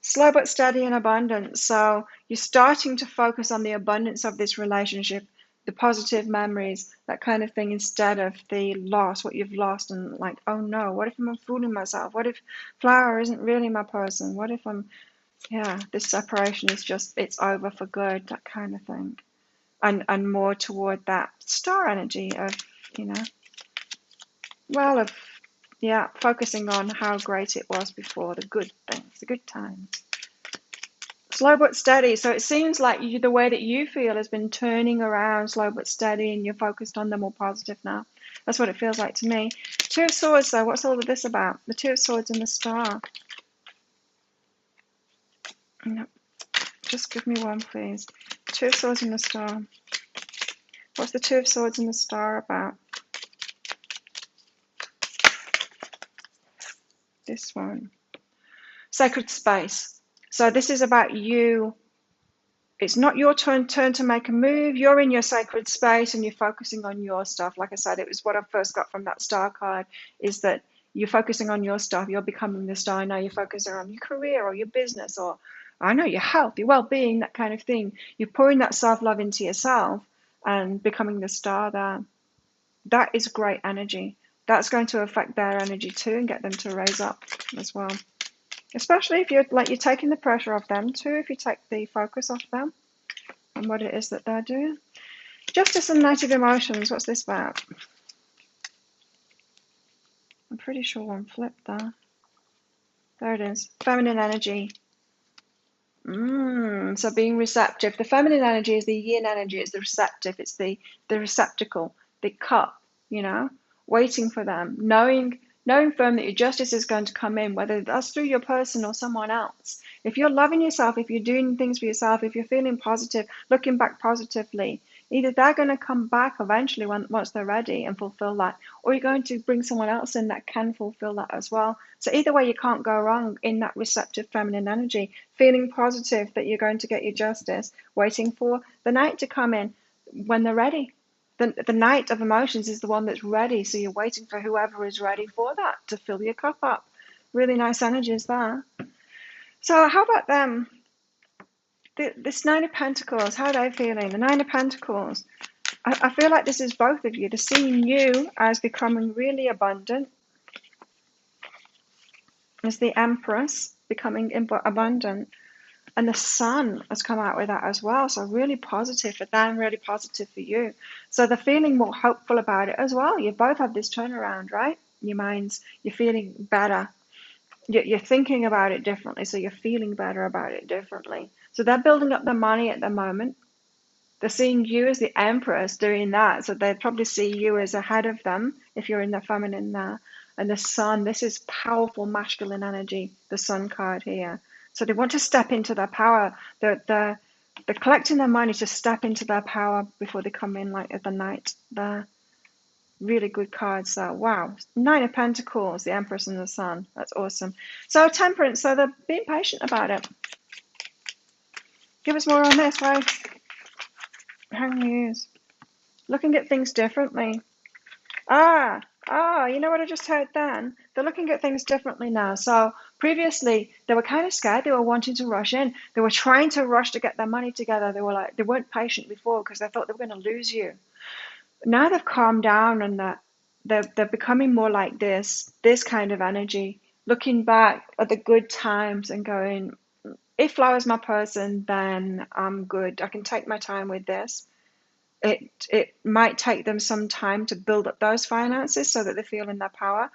Slow but steady and abundance. So you're starting to focus on the abundance of this relationship, the positive memories, that kind of thing, instead of the loss, what you've lost, and like, oh no, what if I'm fooling myself? What if Flower isn't really my person? What if this separation is just, it's over for good, that kind of thing. And more toward that star energy of, you know, of focusing on how great it was before, the good things, the good times. Slow but steady. So it seems like the way that you feel has been turning around slow but steady, and you're focused on the more positive now. That's what it feels like to me. Two of Swords, though, what's all of this about? The Two of Swords and the Star. No, just give me one, please. Two of Swords and the Star. What's the Two of Swords and the Star about? This one. Sacred space. So this is about you. It's not your turn to make a move. You're in your sacred space and you're focusing on your stuff. Like I said, it was what I first got from that star card, is that you're focusing on your stuff. You're becoming the star. Now you're focusing on your career or your business, or I know, your health, your well-being, that kind of thing. You're pouring that self-love into yourself and becoming the star there. That is great energy. That's going to affect their energy too and get them to raise up as well. Especially if you're taking the pressure off them too, if you take the focus off them and what it is that they're doing. Justice and Knight of Emotions, what's this about? I'm pretty sure one flipped there. There it is. Feminine energy. So being receptive. The feminine energy is the yin energy, it's the receptive, it's the receptacle, the cup, you know, waiting for them, knowing firm that your justice is going to come in, whether that's through your person or someone else. If you're loving yourself, if you're doing things for yourself, if you're feeling positive, looking back positively, either they're going to come back eventually once they're ready and fulfill that, or you're going to bring someone else in that can fulfill that as well. So either way, you can't go wrong in that receptive feminine energy, feeling positive that you're going to get your justice, waiting for the Knight to come in when they're ready. The Knight of Emotions is the one that's ready, so you're waiting for whoever is ready for that to fill your cup up. Really nice energies there. So how about them? This Nine of Pentacles, how are they feeling? The Nine of Pentacles. I feel like this is both of you. They're seeing you as becoming really abundant. As the Empress, becoming abundant. And the Sun has come out with that as well. So really positive for them, really positive for you. So they're feeling more hopeful about it as well. You both have this turnaround, right? Your minds, you're feeling better. You're thinking about it differently, so you're feeling better about it differently. So they're building up the money at the moment. They're seeing you as the Empress doing that. So they probably see you as ahead of them if you're in the feminine there. And the Sun, this is powerful masculine energy, the Sun card here. So they want to step into their power. They're collecting their money to step into their power before they come in, like at the Knight there. Really good cards. So wow, Nine of Pentacles, the Empress and the Sun. That's awesome. So Temperance. So they're being patient about it. Give us more on this. Why? Hang Muse. Looking at things differently. You know what I just heard then? They're looking at things differently now. So previously they were kind of scared. They were wanting to rush in. They were trying to rush to get their money together. They were like, they weren't patient before because they thought they were going to lose you. Now they've calmed down and that they're becoming more like this kind of energy, looking back at the good times and going, if Flower's my person, then I'm good. I can take my time with this. It might take them some time to build up those finances so that they feel in their power.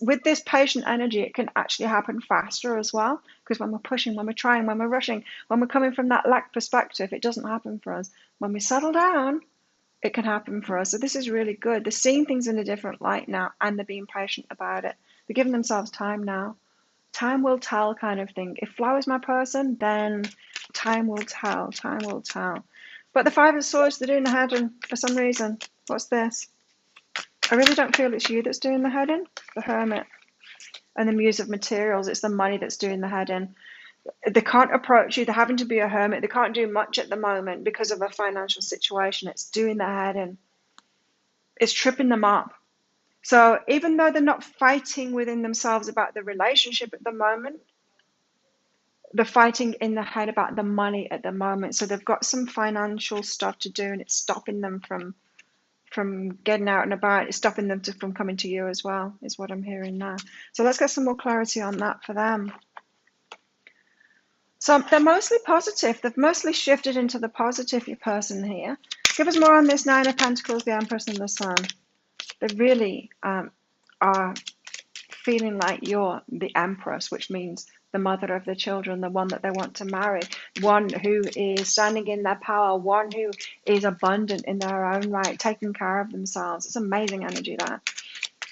With this patient energy, it can actually happen faster as well, because when we're pushing, when we're trying, when we're rushing, when we're coming from that lack perspective, it doesn't happen for us. When we settle down, it can happen for us. So this is really good. They're seeing things in a different light now, and they're being patient about it. They're giving themselves time now. Time will tell, kind of thing. If Flower's my person, then time will tell. Time will tell. But the Five of Swords, they're doing the heading for some reason. What's this? I really don't feel it's you that's doing the heading. The Hermit and the Muse of Materials. It's the money that's doing the heading. They can't approach you. They're having to be a hermit. They can't do much at the moment because of a financial situation. It's doing the heading. It's tripping them up. So even though they're not fighting within themselves about the relationship at the moment, they're fighting in the head about the money at the moment. So they've got some financial stuff to do, and it's stopping them from getting out and about. It's stopping them from coming to you as well, is what I'm hearing now. So let's get some more clarity on that for them. So they're mostly positive. They've mostly shifted into the positive, your person here. Give us more on this Nine of Pentacles, the Empress and the Sun. They really are feeling like you're the Empress, which means the mother of the children, the one that they want to marry, one who is standing in their power, one who is abundant in their own right, taking care of themselves. It's amazing energy there.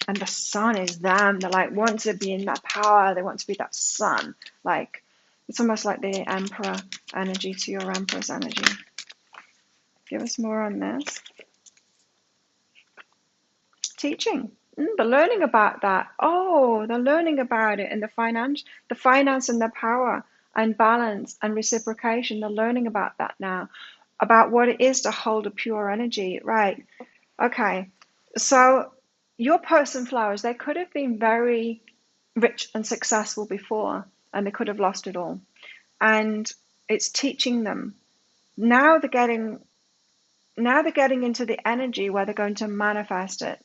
And the Sun is them. They like want to be in that power. They want to be that sun. Like it's almost like the Emperor energy to your Empress energy. Give us more on this. Teaching. They're learning about that. Oh, they're learning about it, and the finance and the power and balance and reciprocation. They're learning about that now, about what it is to hold a pure energy. Right. Okay. So your person, Flowers, they could have been very rich and successful before, and they could have lost it all. And it's teaching them. Now they're getting into the energy where they're going to manifest it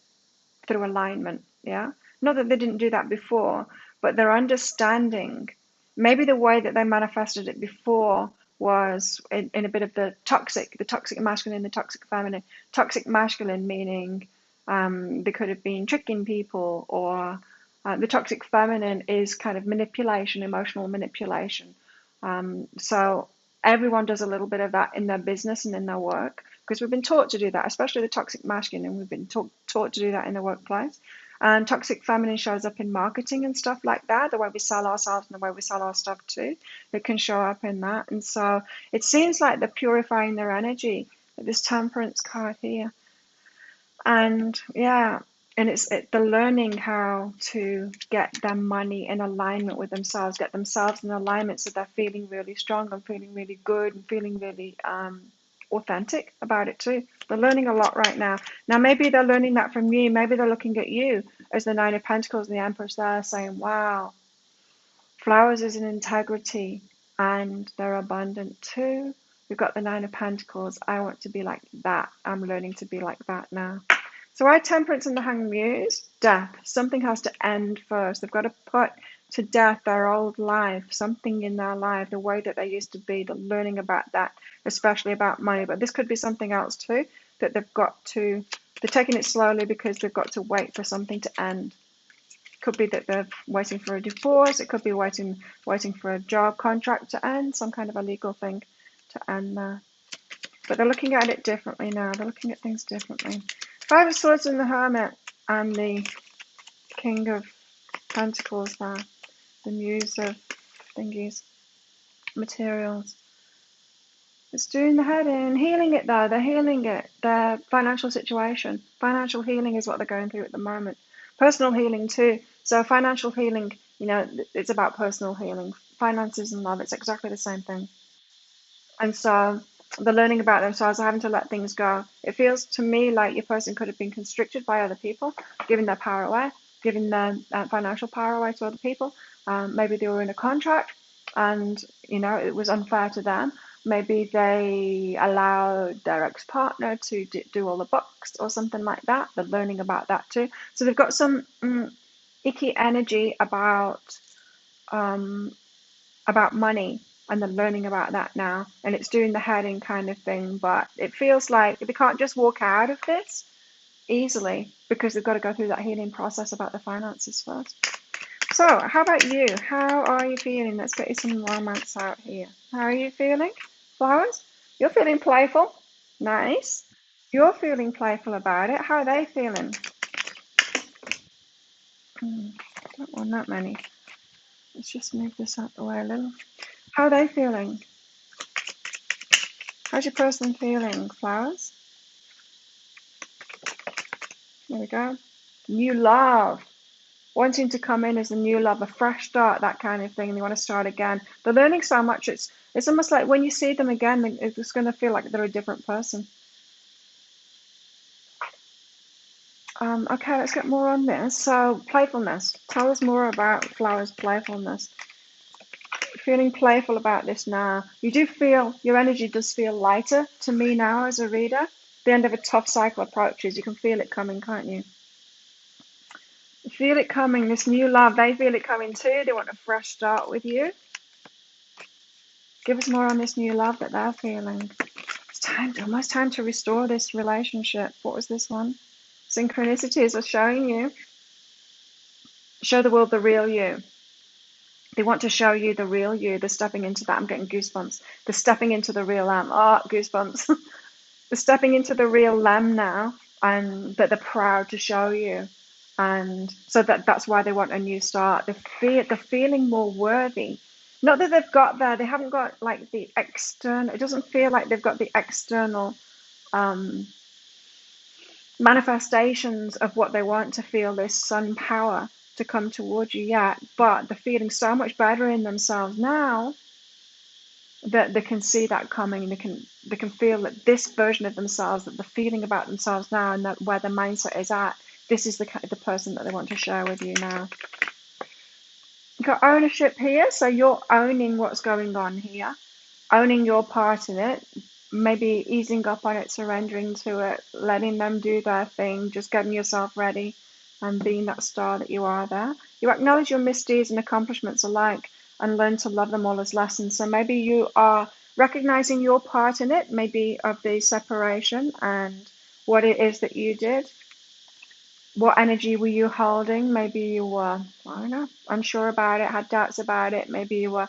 through alignment. Yeah. Not that they didn't do that before, but they're understanding. Maybe the way that they manifested it before was in a bit of the toxic masculine, the toxic feminine. Toxic masculine meaning they could have been tricking people, or the toxic feminine is kind of manipulation, emotional manipulation. So everyone does a little bit of that in their business and in their work, because we've been taught to do that, especially the toxic masculine, and we've been taught to do that in the workplace. And toxic feminine shows up in marketing and stuff like that, the way we sell ourselves and the way we sell our stuff too. It can show up in that. And so it seems like they're purifying their energy with this Temperance card here. And yeah, and they're learning how to get their money in alignment with themselves, get themselves in alignment so they're feeling really strong and feeling really good and feeling really authentic about it too. They're learning a lot right now. Now maybe they're learning that from you. Maybe they're looking at you as the Nine of Pentacles and the Empress there, saying, wow, Flowers is an integrity and they're abundant too. We've got the Nine of Pentacles. I want to be like that. I'm learning to be like that now. So I Temperance and the Hanged Muse, death. Something has to end first. They've got to put to death their old life, something in their life, the way that they used to be. They're learning about that, especially about money. But this could be something else too, that they're taking it slowly because they've got to wait for something to end. It could be that they're waiting for a divorce. It could be waiting for a job contract to end, some kind of a legal thing to end there. But they're looking at it differently now. They're looking at things differently. Five of Swords and the Hermit and the King of Pentacles there. The Muse of thingies, materials. It's doing the head in, healing it though. They're healing it. Their financial situation. Financial healing is what they're going through at the moment. Personal healing too. So financial healing, it's about personal healing. Finances and love, it's exactly the same thing. And so they're learning about themselves, having to let things go. It feels to me like your person could have been constricted by other people, giving their power away, giving their financial power away to other people. Maybe they were in a contract and, it was unfair to them. Maybe they allowed their ex-partner to do all the books or something like that. They're learning about that too. So they've got some icky energy um, about money, and they're learning about that now, and it's doing the heading kind of thing, but it feels like they can't just walk out of this easily because they've got to go through that healing process about the finances first. So how about you? How are you feeling? Let's get you some romance out here. How are you feeling, flowers? You're feeling playful. Nice. You're feeling playful about it. How are they feeling? Don't want that many. Let's just move this out the way a little. How are they feeling? How's your person feeling, flowers? There we go. New love. Wanting to come in as a new love, a fresh start, that kind of thing. And they want to start again. They're learning so much. It's almost like when you see them again, it's going to feel like they're a different person. Okay, let's get more on this. So playfulness. Tell us more about flowers' playfulness. Feeling playful about this now. You do feel, your energy does feel lighter to me now as a reader. The end of a tough cycle approaches. You can feel it coming, can't you? Feel it coming, this new love. They feel it coming too. They want a fresh start with you. Give us more on this new love that they're feeling. It's almost time to restore this relationship. What was this one? Synchronicities are showing you. Show the world the real you. They want to show you the real you. They're stepping into that. I'm getting goosebumps. They're stepping into the real Lamb. Oh, goosebumps. They're stepping into the real Lamb now, and that they're proud to show you. And so that's why they want a new start. They're feeling more worthy. Not that they've got there. They haven't got like the external. It doesn't feel like they've got the external um, manifestations of what they want to feel, this sun power to come towards you yet, but they're feeling so much better in themselves now that they can see that coming. They can feel that this version of themselves, that they're feeling about themselves now, and that where the mindset is at, this is the person that they want to share with you now. You've got ownership here, so you're owning what's going on here, owning your part in it, maybe easing up on it, surrendering to it, letting them do their thing, just getting yourself ready and being that star that you are there. You acknowledge your misdeeds and accomplishments alike and learn to love them all as lessons. So maybe you are recognizing your part in it, maybe of the separation and what it is that you did. What energy were you holding? Maybe you were, I don't know, unsure about it, had doubts about it. Maybe you were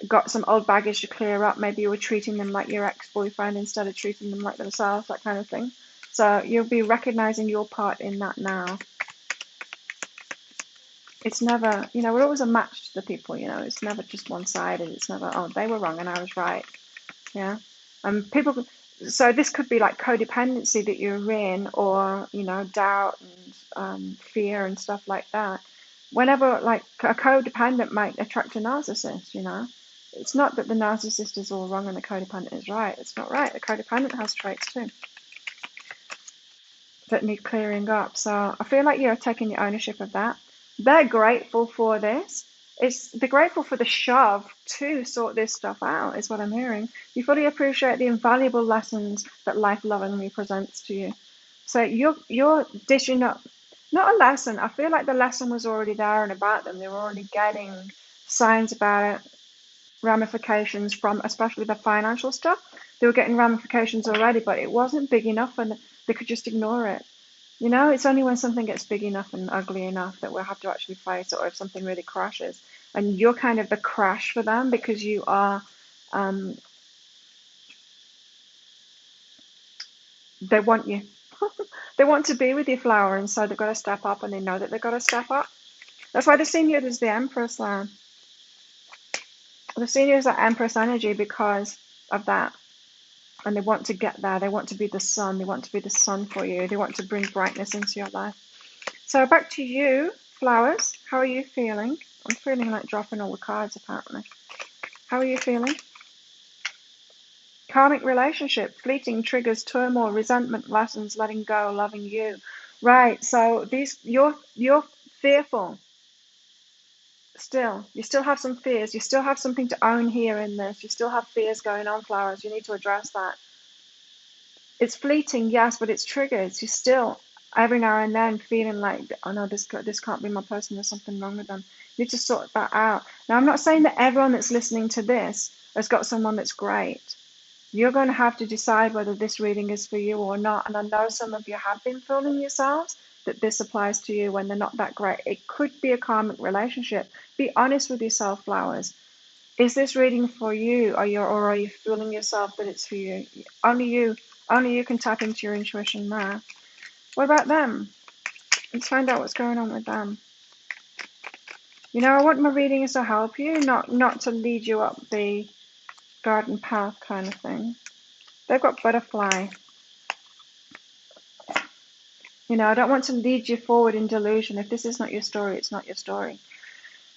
got some old baggage to clear up. Maybe you were treating them like your ex-boyfriend instead of treating them like themselves, that kind of thing. So you'll be recognizing your part in that now. It's never, we're always a match to the people, it's never just one-sided. It's never, oh, they were wrong and I was right. Yeah. People, so this could be like codependency that you're in, or, doubt and fear and stuff like that. Whenever, like, a codependent might attract a narcissist, It's not that the narcissist is all wrong and the codependent is right. It's not right. The codependent has traits too that need clearing up. So I feel like you're taking the ownership of that. They're grateful for this. They're grateful for the shove to sort this stuff out, is what I'm hearing. You fully appreciate the invaluable lessons that life lovingly presents to you. So you're dishing up, not a lesson. I feel like the lesson was already there and about them. They were already getting signs about it, ramifications from, especially the financial stuff. They were getting ramifications already, but it wasn't big enough and they could just ignore it. It's only when something gets big enough and ugly enough that we'll have to actually face it, or if something really crashes. And you're kind of the crash for them because you are, they want you. They want to be with you, flower, and so they've got to step up, and they know that they've got to step up. That's why they're seeing you as the Empress, They're seeing you as that Empress energy because of that. And they want to get there. They want to be the sun. They want to be the sun for you. They want to bring brightness into your life. So back to you, flowers. How are you feeling? I'm feeling like dropping all the cards, apparently. How are you feeling? Karmic relationship, fleeting triggers, turmoil, resentment, lessons, letting go, loving you. Right, so you're fearful still. You still have some fears. You still have something to own here in this. You still have fears going on, flowers. You need to address that. It's fleeting, yes, but it's triggers. You're still every now and then feeling like, oh no, this can't be my person. There's something wrong with them. You need to sort that out. Now, I'm not saying that everyone that's listening to this has got someone that's great. You're going to have to decide whether this reading is for you or not. And I know some of you have been fooling yourselves that this applies to you when they're not that great. It could be a karmic relationship. Be honest with yourself, flowers. Is this reading for you, or are you fooling yourself that it's for you? Only you can tap into your intuition there. What about them? Let's find out what's going on with them. You know, I want my readings to help you, not to lead you up the garden path kind of thing. They've got butterfly. You know, I don't want to lead you forward in delusion. If this is not your story, it's not your story.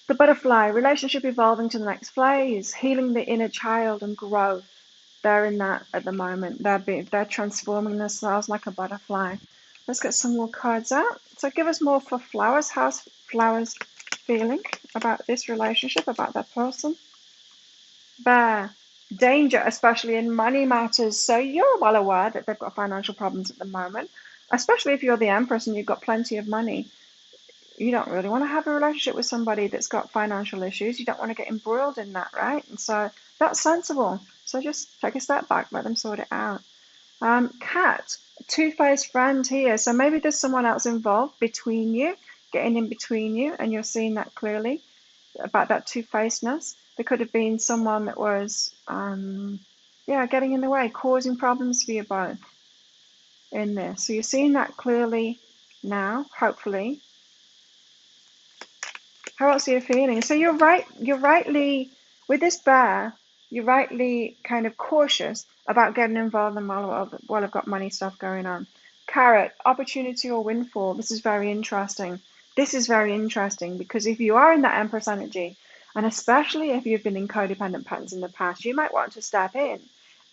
The butterfly, relationship evolving to the next phase, healing the inner child and growth. They're in that at the moment. They're transforming themselves like a butterfly. Let's get some more cards out. So give us more for flowers. How's flowers feeling about this relationship, about that person? Bear, danger, especially in money matters. So you're well aware that they've got financial problems at the moment, especially if you're the Empress and you've got plenty of money. You don't really want to have a relationship with somebody that's got financial issues. You don't want to get embroiled in that, right? And so that's sensible. So just take a step back, let them sort it out. Cat, two-faced friend here. So maybe there's someone else involved between you, getting in between you, and you're seeing that clearly about that two-facedness. There could have been someone that was, getting in the way, causing problems for you both in this. So you're seeing that clearly now, hopefully. How else are you feeling? So you're rightly, with this bear, you're rightly kind of cautious about getting involved in while I've got money stuff going on. Carrot, opportunity or windfall. This is very interesting. This is very interesting because if you are in that Empress energy, and especially if you've been in codependent patterns in the past, you might want to step in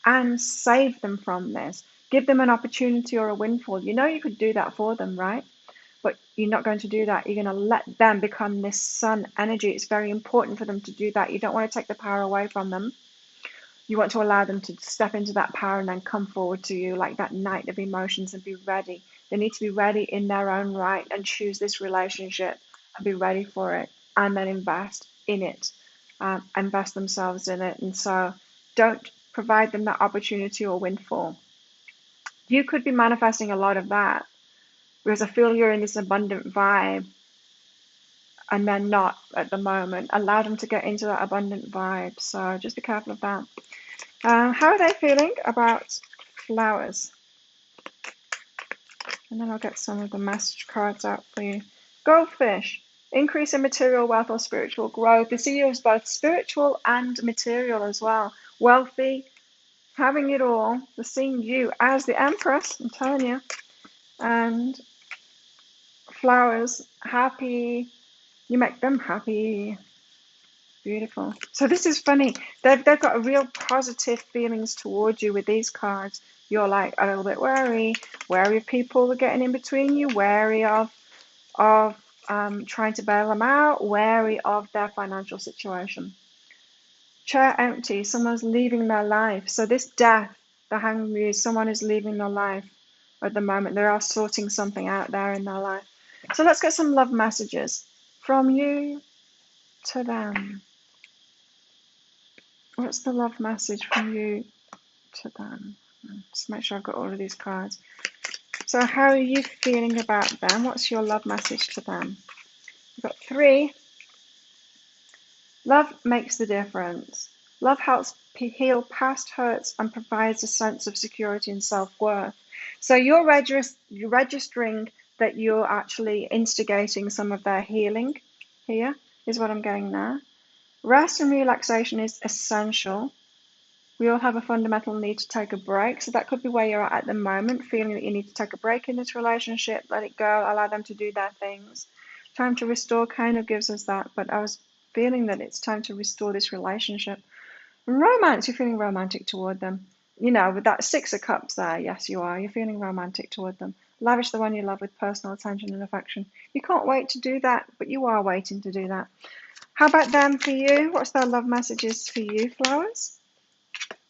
and save them from this. Give them an opportunity or a windfall. You know you could do that for them, right? But you're not going to do that. You're going to let them become this sun energy. It's very important for them to do that. You don't want to take the power away from them. You want to allow them to step into that power and then come forward to you like that knight of emotions and be ready. They need to be ready in their own right and choose this relationship and be ready for it and then invest in it, invest themselves in it. And so don't provide them that opportunity or windfall. You could be manifesting a lot of that because I feel you're in this abundant vibe and they're not at the moment. Allow them to get into that abundant vibe. So just be careful of that. How are they feeling about flowers? And then I'll get some of the message cards out for you. Goldfish, increase in material wealth or spiritual growth. They see you as both spiritual and material as well. Wealthy, having it all. They're seeing you as the Empress, I'm telling you. And flowers, happy. You make them happy. Beautiful. So this is funny. They've got a real positive feelings towards you with these cards. You're like a little bit wary of people getting in between you, wary of trying to bail them out, wary of their financial situation. Chair empty. Someone's leaving their life. So this death, the Hanged Muse, someone is leaving their life at the moment. They are sorting something out there in their life. So let's get some love messages from you to them. What's the love message from you to them? Just make sure I've got all of these cards. So how are you feeling about them? What's your love message to them? We've got 3. Love makes the difference. Love helps heal past hurts and provides a sense of security and self-worth. So you're registering that you're actually instigating some of their healing here, is what I'm getting now. Rest and relaxation is essential. We all have a fundamental need to take a break. So that could be where you're at the moment, feeling that you need to take a break in this relationship, let it go, allow them to do their things. Time to restore kind of gives us that, but I was feeling that it's time to restore this relationship. Romance, you're feeling romantic toward them. You know, with that Six of Cups there, yes, you are. You're feeling romantic toward them. Lavish the one you love with personal attention and affection. You can't wait to do that, but you are waiting to do that. How about them for you? What's their love messages for you, flowers?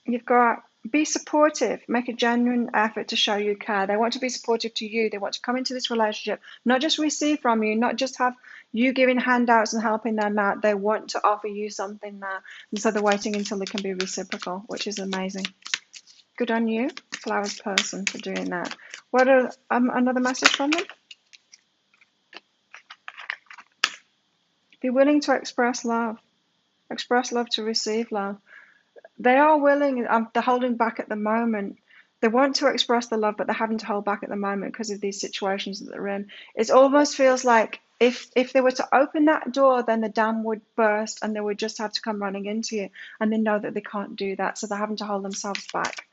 You've got be supportive, make a genuine effort to show you care. They want to be supportive to you. They want to come into this relationship, not just receive from you, not just have you giving handouts and helping them out. They want to offer you something now. And so they're waiting until it can be reciprocal, which is amazing. Good on you, flowers person, for doing that. What are another message from them? Be willing to express love to receive love. They are willing, they're holding back at the moment. They want to express the love, but they're having to hold back at the moment because of these situations that they're in. It almost feels like if they were to open that door, then the dam would burst and they would just have to come running into you. And they know that they can't do that, so they're having to hold themselves back.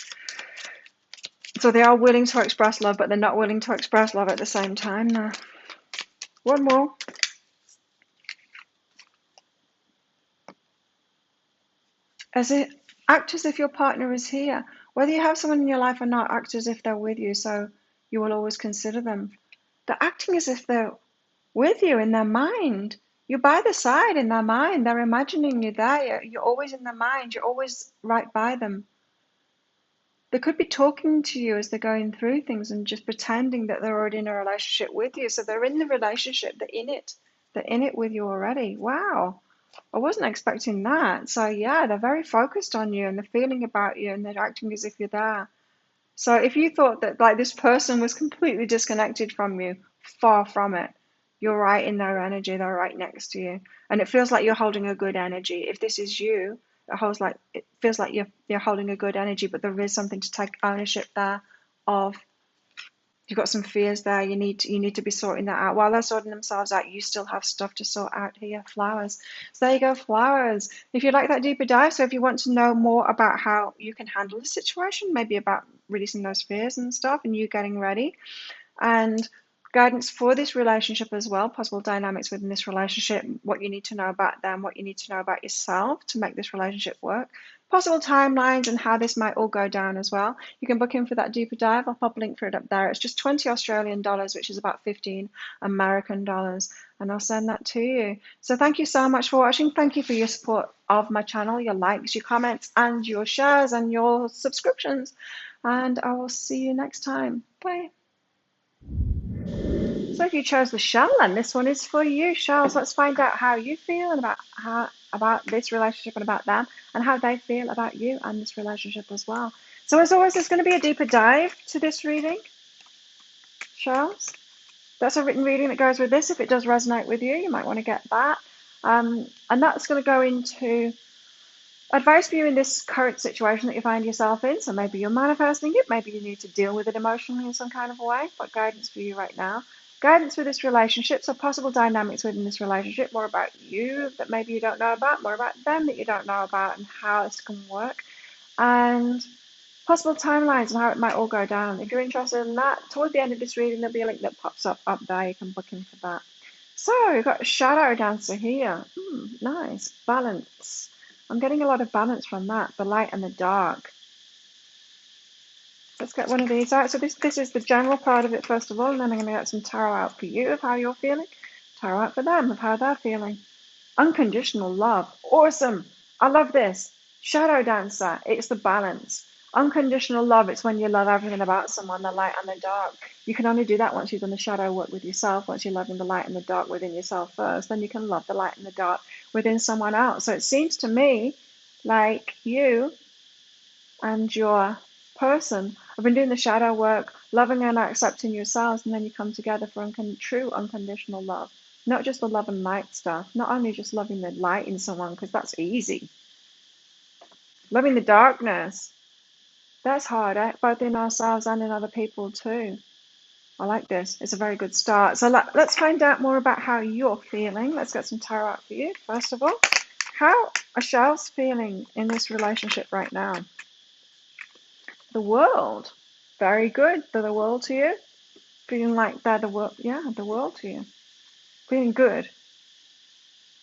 So they are willing to express love, but they're not willing to express love at the same time now. One more. Act as if your partner is here. Whether you have someone in your life or not, act as if they're with you, so you will always consider them. They're acting as if they're with you in their mind. You're by the side in their mind. They're imagining you there. You're always in their mind. You're always right by them. They could be talking to you as they're going through things and just pretending that they're already in a relationship with you. So they're in the relationship. They're in it. They're in it with you already. Wow. I wasn't expecting that. So yeah, they're very focused on you and they're feeling about you and they're acting as if you're there. So if you thought that like this person was completely disconnected from you, far from it. You're right in their energy. They're right next to you. And it feels like you're holding a good energy. If this is you, it feels like you're holding a good energy, but there is something to take ownership there of. You've got some fears there. You need to be sorting that out. While they're sorting themselves out, you still have stuff to sort out here. Flowers. So there you go, flowers. If you'd like that deeper dive, so if you want to know more about how you can handle the situation, maybe about releasing those fears and stuff, and you getting ready, and guidance for this relationship as well, possible dynamics within this relationship, what you need to know about them, what you need to know about yourself to make this relationship work, possible timelines and how this might all go down as well. You can book in for that deeper dive. I'll pop a link for it up there. It's just 20 Australian dollars, which is about 15 American dollars, and I'll send that to you. So thank you so much for watching. Thank you for your support of my channel, your likes, your comments, and your shares and your subscriptions, and I will see you next time. Bye. So if you chose the shell, then this one is for you, shells. Let's find out how you feel and about this relationship and about them, and how they feel about you and this relationship as well. So as always, there's going to be a deeper dive to this reading, shells. That's a written reading that goes with this. If it does resonate with you, you might want to get that. And that's going to go into advice for you in this current situation that you find yourself in. So maybe you're manifesting it, maybe you need to deal with it emotionally in some kind of way, but guidance for you right now. Guidance for this relationship, so possible dynamics within this relationship, more about you that maybe you don't know about, more about them that you don't know about, and how this can work, and possible timelines and how it might all go down. If you're interested in that, toward the end of this reading, there'll be a link that pops up there. You can book in for that. So we've got a shadow dancer here. Nice. Balance. I'm getting a lot of balance from that, the light and the dark. Let's get one of these out. So this is the general part of it first of all, and then I'm going to get some tarot out for you of how you're feeling. Tarot out for them of how they're feeling. Unconditional love. Awesome. I love this. Shadow dancer. It's the balance. Unconditional love. It's when you love everything about someone, the light and the dark. You can only do that once you've done the shadow work with yourself, once you're loving the light and the dark within yourself first. Then you can love the light and the dark within someone else. So it seems to me like you and your person have been doing the shadow work, loving and accepting yourselves, and then you come together for true unconditional love. Not just the love and light stuff, not only just loving the light in someone, because that's easy. Loving the darkness, that's hard, both in ourselves and in other people too. I like this. It's a very good start. So let's find out more about how you're feeling. Let's get some tarot out for you, first of all. How are shells feeling in this relationship right now? The world. Very good. They're the world to you. Feeling like they're the world. Yeah, the world to you. Feeling good.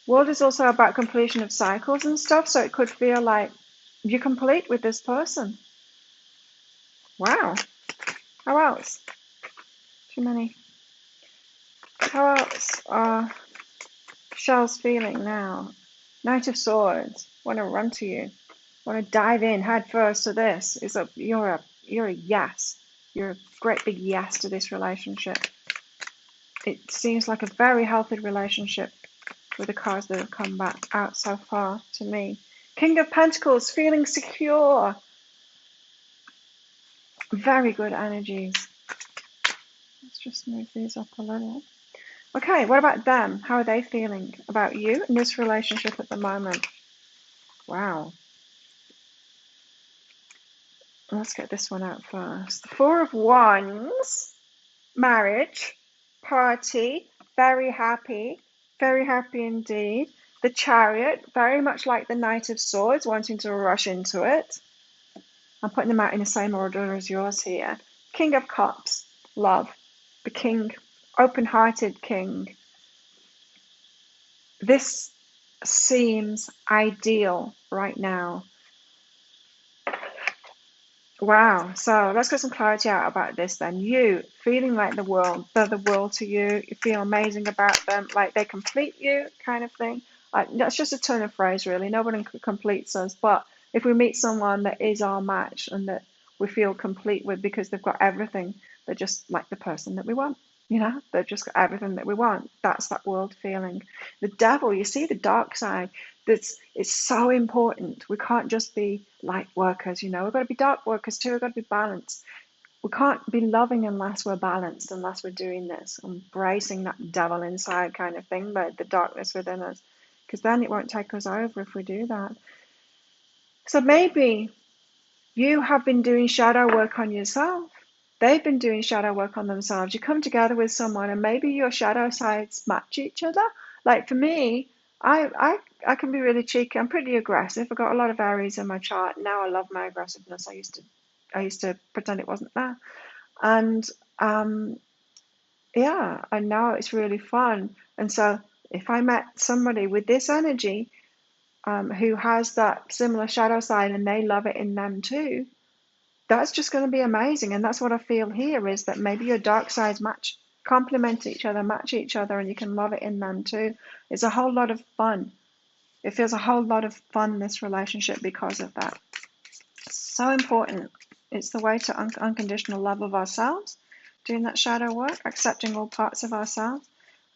World is also about completion of cycles and stuff, so it could feel like you're complete with this person. Wow. How else? Too many. How else are Shell's feeling now? Knight of Swords. Want to run to you. Want to dive in head first to this. You're a yes. You're a great big yes to this relationship. It seems like a very healthy relationship with the cards that have come back out so far to me. King of Pentacles, feeling secure. Very good energies. Let's just move these up a little. Okay, what about them? How are they feeling about you in this relationship at the moment? Wow. Let's get this one out first. The Four of Wands, marriage, party, very happy indeed. The Chariot, very much like the Knight of Swords, wanting to rush into it. I'm putting them out in the same order as yours here. King of Cups, love. The King, open-hearted King. This seems ideal right now. Wow. So let's get some clarity out about this then. You feeling like the world, they're the world to you. You feel amazing about them, like they complete you kind of thing. Like, that's just a turn of phrase, really. Nobody completes us. But if we meet someone that is our match and that we feel complete with because they've got everything, they're just like the person that we want. You know, they've just got everything that we want. That's that world feeling. The devil, you see the dark side. It's so important. We can't just be light workers, you know. We've got to be dark workers too. We've got to be balanced. We can't be loving unless we're balanced, unless we're doing this, embracing that devil inside kind of thing, but the darkness within us. Because then it won't take us over if we do that. So maybe you have been doing shadow work on yourself. They've been doing shadow work on themselves. You come together with someone and maybe your shadow sides match each other. Like for me, I can be really cheeky. I'm pretty aggressive. I've got a lot of Aries in my chart. Now I love my aggressiveness. I used to pretend it wasn't there. And yeah, and now it's really fun. And so if I met somebody with this energy, who has that similar shadow side and they love it in them too, that's just going to be amazing. And that's what I feel here, is that maybe your dark sides complement each other, match each other, and you can love it in them too. It's a whole lot of fun. It feels a whole lot of fun, this relationship, because of that. So important. It's the way to unconditional love of ourselves, doing that shadow work, accepting all parts of ourselves,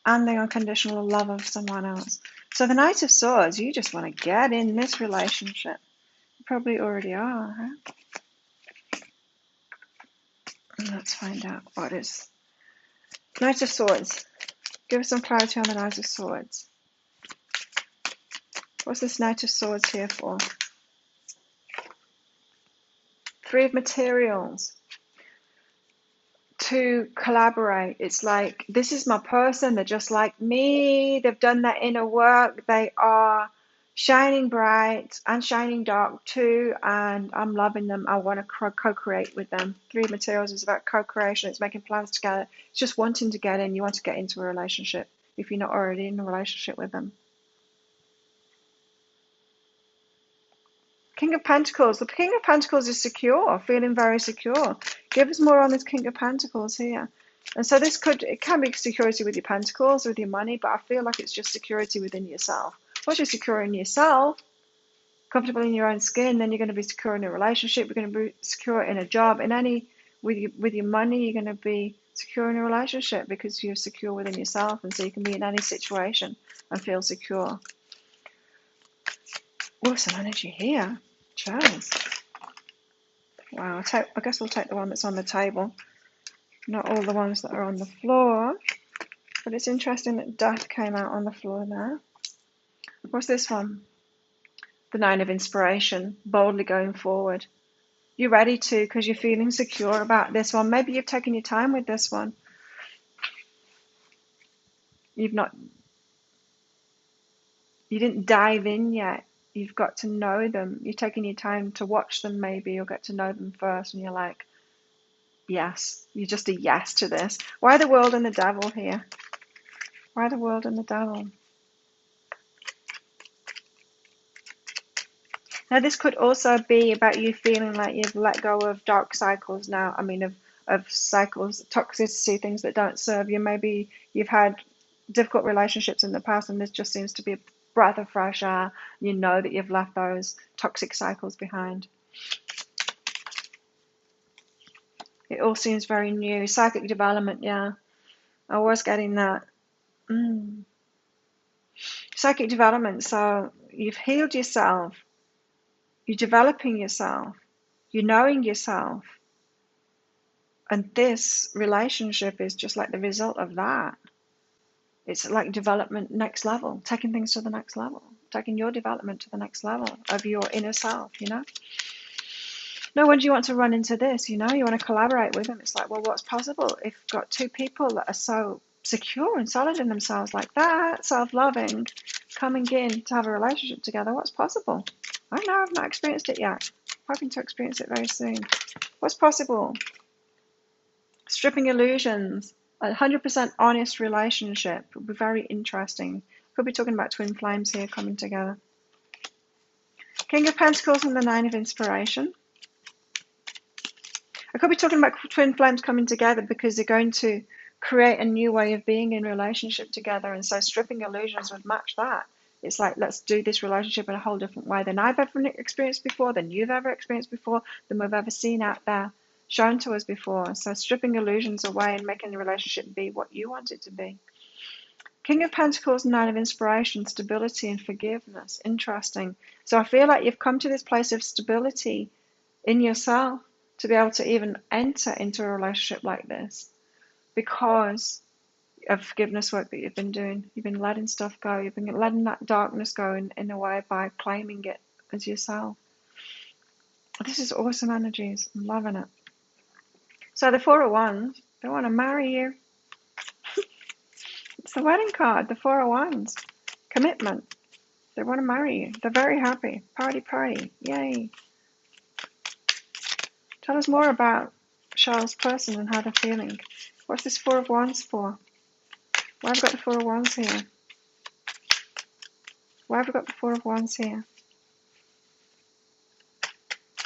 and the unconditional love of someone else. So the Knight of Swords, you just want to get in this relationship. You probably already are, huh? Let's find out what is Knight of Swords. Give us some clarity on the Knight of Swords. What's this Knight of Swords here for? Three of Materials. To collaborate. It's like, this is my person. They're just like me. They've done their inner work. They are shining bright and shining dark too, and I'm loving them. I want to co-create with them. Three of Materials is about co-creation. It's making plans together. It's just wanting to get in. You want to get into a relationship if you're not already in a relationship with them. King of Pentacles. The King of Pentacles is secure, feeling very secure. Give us more on this King of Pentacles here. And so it can be security with your pentacles, with your money, but I feel like it's just security within yourself. Once you're secure in yourself, comfortable in your own skin, then you're going to be secure in a relationship. You're going to be secure in a job, with your money. You're going to be secure in a relationship because you're secure within yourself, and so you can be in any situation and feel secure. Oh, some energy here. Cheers. Wow, I guess we'll take the one that's on the table, not all the ones that are on the floor. But it's interesting that Death came out on the floor there. What's this one? The Nine of Inspiration, boldly going forward. You're ready to, because you're feeling secure about this one. Maybe you've taken your time with this one. You didn't dive in yet. you've got to know them. You're taking your time to watch them maybe, or get to know them first, and you're like, yes, you're just a yes to this. Why the world and the devil here? Why the world and the devil? Now, this could also be about you feeling like you've let go of dark cycles now. I mean, of cycles, toxicity, things that don't serve you. Maybe you've had difficult relationships in the past, and this just seems to be a breath of fresh air. You know that you've left those toxic cycles behind. It all seems very new. Psychic development, yeah. I was getting that. Psychic development, so you've healed yourself. You're developing yourself. You're knowing yourself. And this relationship is just like the result of that. It's like development next level, taking things to the next level, taking your development to the next level of your inner self, you know? No wonder you want to run into this, you know? You want to collaborate with them. It's like, well, what's possible if you've got two people that are so secure and solid in themselves like that, self-loving, coming in to have a relationship together? What's possible? I don't know. I've not experienced it yet. I'm hoping to experience it very soon. What's possible? Stripping illusions. 100% honest relationship would be very interesting. Could be talking about twin flames here coming together. King of Pentacles and the Nine of Inspiration. I could be talking about twin flames coming together because they're going to create a new way of being in relationship together, and so stripping illusions would match that. It's like, let's do this relationship in a whole different way than I've ever experienced before, than you've ever experienced before, than we've ever seen out there, shown to us before. So stripping illusions away and making the relationship be what you want it to be. King of Pentacles, Nine of Inspiration, stability and forgiveness. Interesting. So I feel like you've come to this place of stability in yourself to be able to even enter into a relationship like this because of forgiveness work that you've been doing. You've been letting stuff go. You've been letting that darkness go in a way by claiming it as yourself. This is awesome energies. I'm loving it. So the Four of Wands, they want to marry you. It's the wedding card, the Four of Wands. Commitment. They want to marry you. They're very happy. Party, party. Yay. Tell us more about Charles' person and how they're feeling. What's this Four of Wands for? Why have I got the Four of Wands here? Why have I got the Four of Wands here?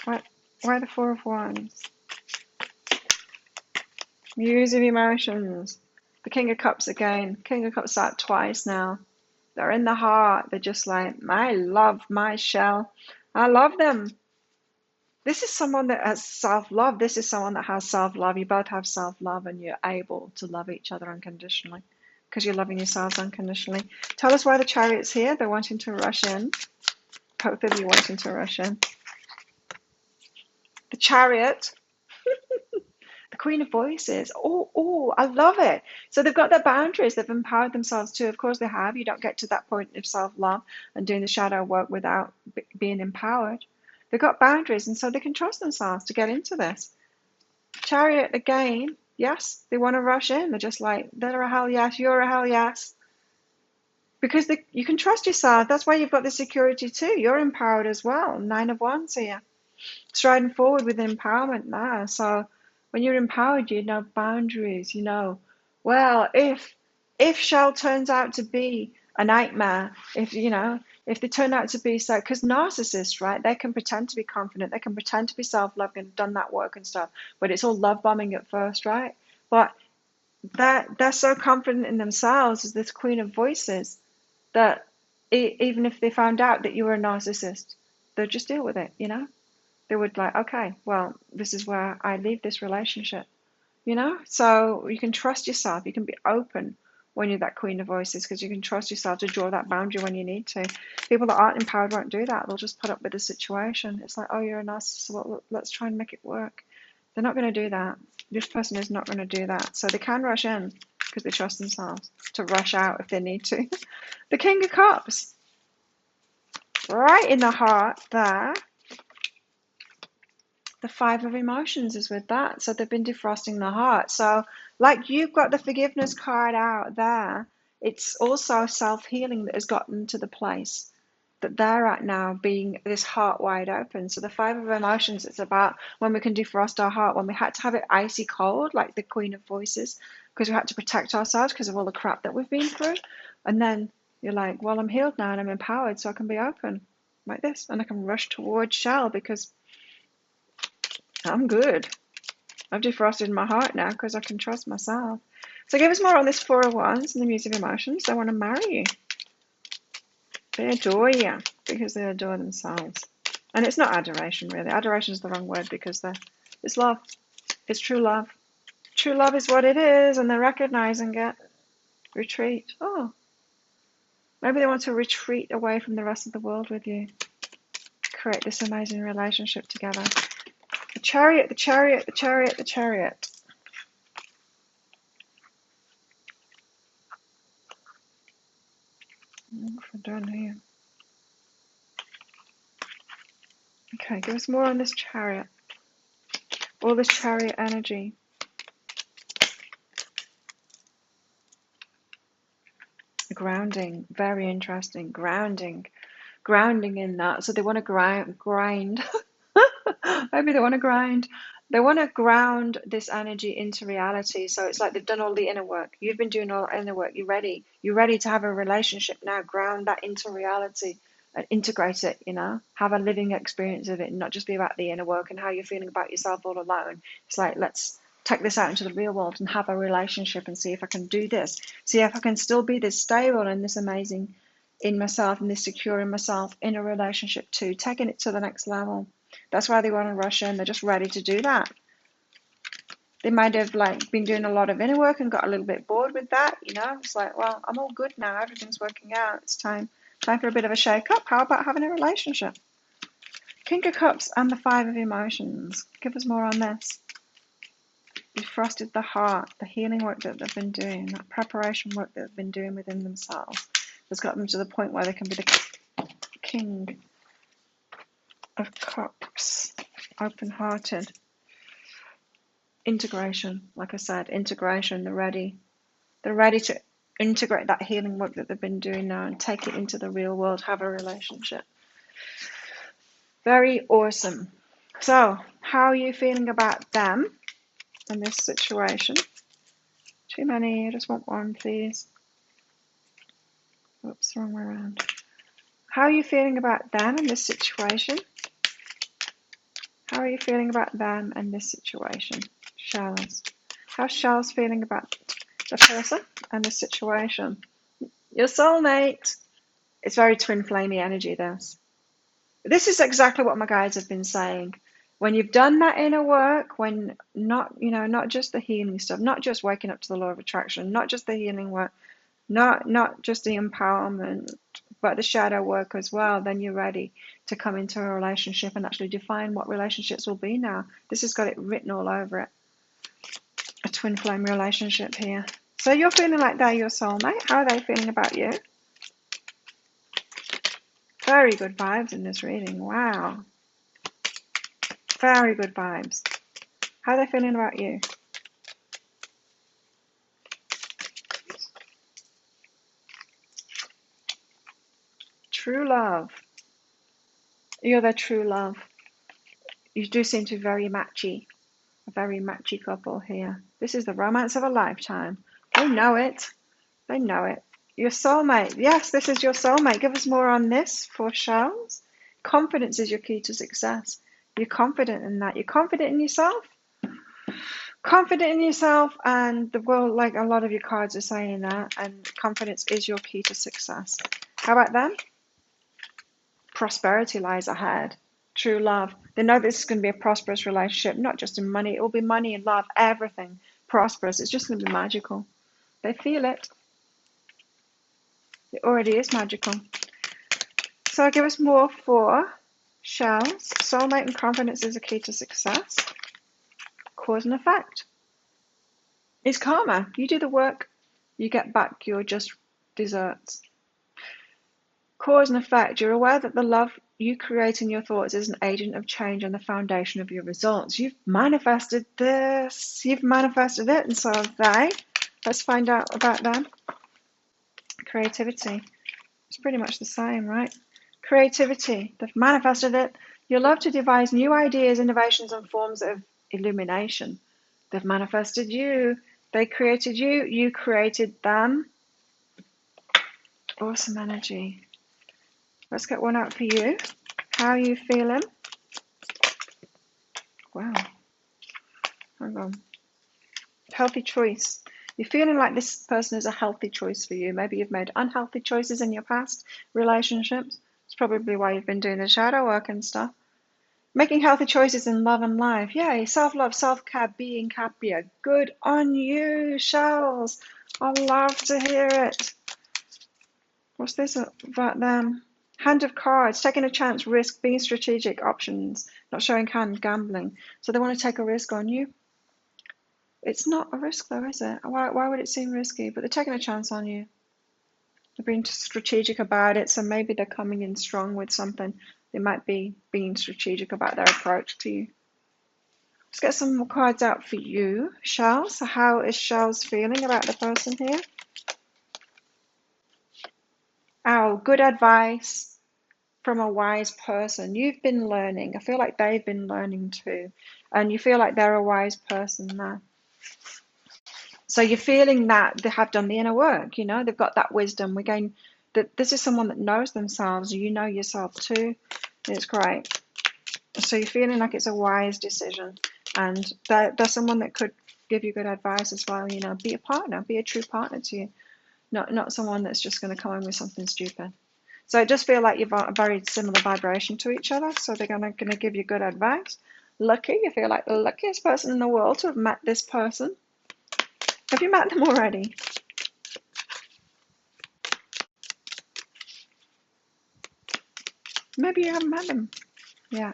Why the Four of Wands? Muse of emotions. The King of Cups again. King of Cups out twice now. They're in the heart. They're just like, my love, my shell. I love them. This is someone that has self-love. This is someone that has self-love. You both have self-love and you're able to love each other unconditionally because you're loving yourselves unconditionally. Tell us why the Chariot's here. They're wanting to rush in. Both of you wanting to rush in. The Chariot. The Queen of Voices. Oh, I love it. So they've got their boundaries. They've empowered themselves too. Of course they have. You don't get to that point of self-love and doing the shadow work without being empowered. They've got boundaries, and so they can trust themselves to get into this. Chariot again. Yes, they want to rush in. They're just like, they're a hell yes, you're a hell yes. Because you can trust yourself. That's why you've got the security too. You're empowered as well. Nine of Wands here. Striding forward with empowerment now. So when you're empowered, you know boundaries. You know, well, if Shell turns out to be a nightmare, if they turn out to be so, because narcissists, right, they can pretend to be confident, they can pretend to be self-loving, done that work and stuff, but it's all love bombing at first, right? But they're so confident in themselves as this Queen of Voices that even if they found out that you were a narcissist, they'd just deal with it, you know? They would like, okay, well, this is where I leave this relationship, you know? So you can trust yourself. You can be open when you're that Queen of Voices because you can trust yourself to draw that boundary when you need to. People that aren't empowered won't do that. They'll just put up with the situation. It's like, oh, you're a narcissist. Well, let's try and make it work. They're not going to do that. This person is not going to do that. So they can rush in because they trust themselves to rush out if they need to. The King of Cups. Right in the heart there. The Five of Emotions is with that. So they've been defrosting the heart. So like you've got the forgiveness card out there, it's also self-healing that has gotten to the place that they're at now, being this heart wide open. So the five of emotions, it's about when we can defrost our heart, when we had to have it icy cold, like the Queen of Voices, because we had to protect ourselves because of all the crap that we've been through. And then you're like, well, I'm healed now and I'm empowered, so I can be open like this, and I can rush towards shell because I'm good. I've defrosted my heart now because I can trust myself. So give us more on this Four of Wands and the Muse of Emotions. They want to marry you. They adore you because they adore themselves. And it's not adoration, really. Adoration is the wrong word because it's love. It's true love. True love is what it is, and they're recognizing it. Retreat. Oh, maybe they want to retreat away from the rest of the world with you. Create this amazing relationship together. The Chariot, the Chariot, the Chariot, the Chariot. What have I done here? Okay, give us more on this Chariot. All this Chariot energy. Grounding, very interesting. Grounding in that. So they want to grind. Maybe they want to grind. They want to ground this energy into reality. So it's like they've done all the inner work. You've been doing all the inner work. You're ready. You're ready to have a relationship now. Ground that into reality and integrate it, have a living experience of it and not just be about the inner work and how you're feeling about yourself all alone. It's like, let's take this out into the real world and have a relationship and see if I can do this. See if I can still be this stable and this amazing in myself and this secure in myself in a relationship too, taking it to the next level. That's why they want to rush in. They're just ready to do that. They might have been doing a lot of inner work and got a little bit bored with that. It's like, well, I'm all good now. Everything's working out. It's time for a bit of a shake up. How about having a relationship? King of Cups and the Five of Emotions. Give us more on this. Defrosted the heart, the healing work that they've been doing, that preparation work that they've been doing within themselves has got them to the point where they can be the King of Cups, open-hearted. Integration, like I said, integration. They're ready to integrate that healing work that they've been doing now and take it into the real world, have a relationship. Very awesome. So, how are you feeling about them in this situation? Too many, I just want one, please. Oops, wrong way around. How are you feeling about them in this situation? How are you feeling about them and this situation? Shells. How's Shells feeling about the person and the situation? Your soulmate. It's very twin flamey energy, this. This is exactly what my guides have been saying. When you've done that inner work, when not just the healing stuff, not just waking up to the law of attraction, not just the healing work, not just the empowerment, but the shadow work as well, then you're ready to come into a relationship and actually define what relationships will be now. This has got it written all over it. A twin flame relationship here. So you're feeling like they're your soulmate. How are they feeling about you? Very good vibes in this reading. Wow. Very good vibes. How are they feeling about you? True love. You're their true love. You do seem to be very matchy. A very matchy couple here. This is the romance of a lifetime. They know it. They know it. Your soulmate. Yes, this is your soulmate. Give us more on this for Shells. Confidence is your key to success. You're confident in that. You're confident in yourself. Confident in yourself, and the world, like a lot of your cards are saying that, and confidence is your key to success. How about them? Prosperity lies ahead. True love. They know this is going to be a prosperous relationship, not just in money. It will be money and love, everything prosperous. It's just going to be magical. They feel it. It already is magical. So give us more for Shells. Soulmate and confidence is a key to success. Cause and effect. It's karma. You do the work, you get back your just desserts. Cause and effect. You're aware that the love you create in your thoughts is an agent of change and the foundation of your results. You've manifested this. You've manifested it, and so have they. Let's find out about them. Creativity. It's pretty much the same, right? Creativity. They've manifested it. You love to devise new ideas, innovations, and forms of illumination. They've manifested you. They created you. You created them. Awesome energy. Let's get one out for you. How are you feeling? Wow. Hang on. Healthy choice. You're feeling like this person is a healthy choice for you. Maybe you've made unhealthy choices in your past relationships. It's probably why you've been doing the shadow work and stuff. Making healthy choices in love and life. Yay, self-love, self-care, being happier. Good on you, Shells. I love to hear it. What's this about them? Hand of cards, taking a chance, risk, being strategic, options, not showing hand, gambling. So they want to take a risk on you. It's not a risk though, is it? Why would it seem risky? But they're taking a chance on you. They're being strategic about it, so maybe they're coming in strong with something. They might be being strategic about their approach to you. Let's get some more cards out for you, Shells. So how is Shells feeling about the person here? Oh, good advice from a wise person. You've been learning. I feel like they've been learning too. And you feel like they're a wise person now. So you're feeling that they have done the inner work, you know, they've got that wisdom. We're going that this is someone that knows themselves. You know yourself too. It's great. So you're feeling like it's a wise decision, and they're someone that could give you good advice as well. You know, be a partner, be a true partner to you, not someone that's just going to come in with something stupid. So I just feel like you've got a very similar vibration to each other. So they're going to give you good advice. Lucky, you feel like the luckiest person in the world to have met this person. Have you met them already? Maybe you haven't met them. Yeah.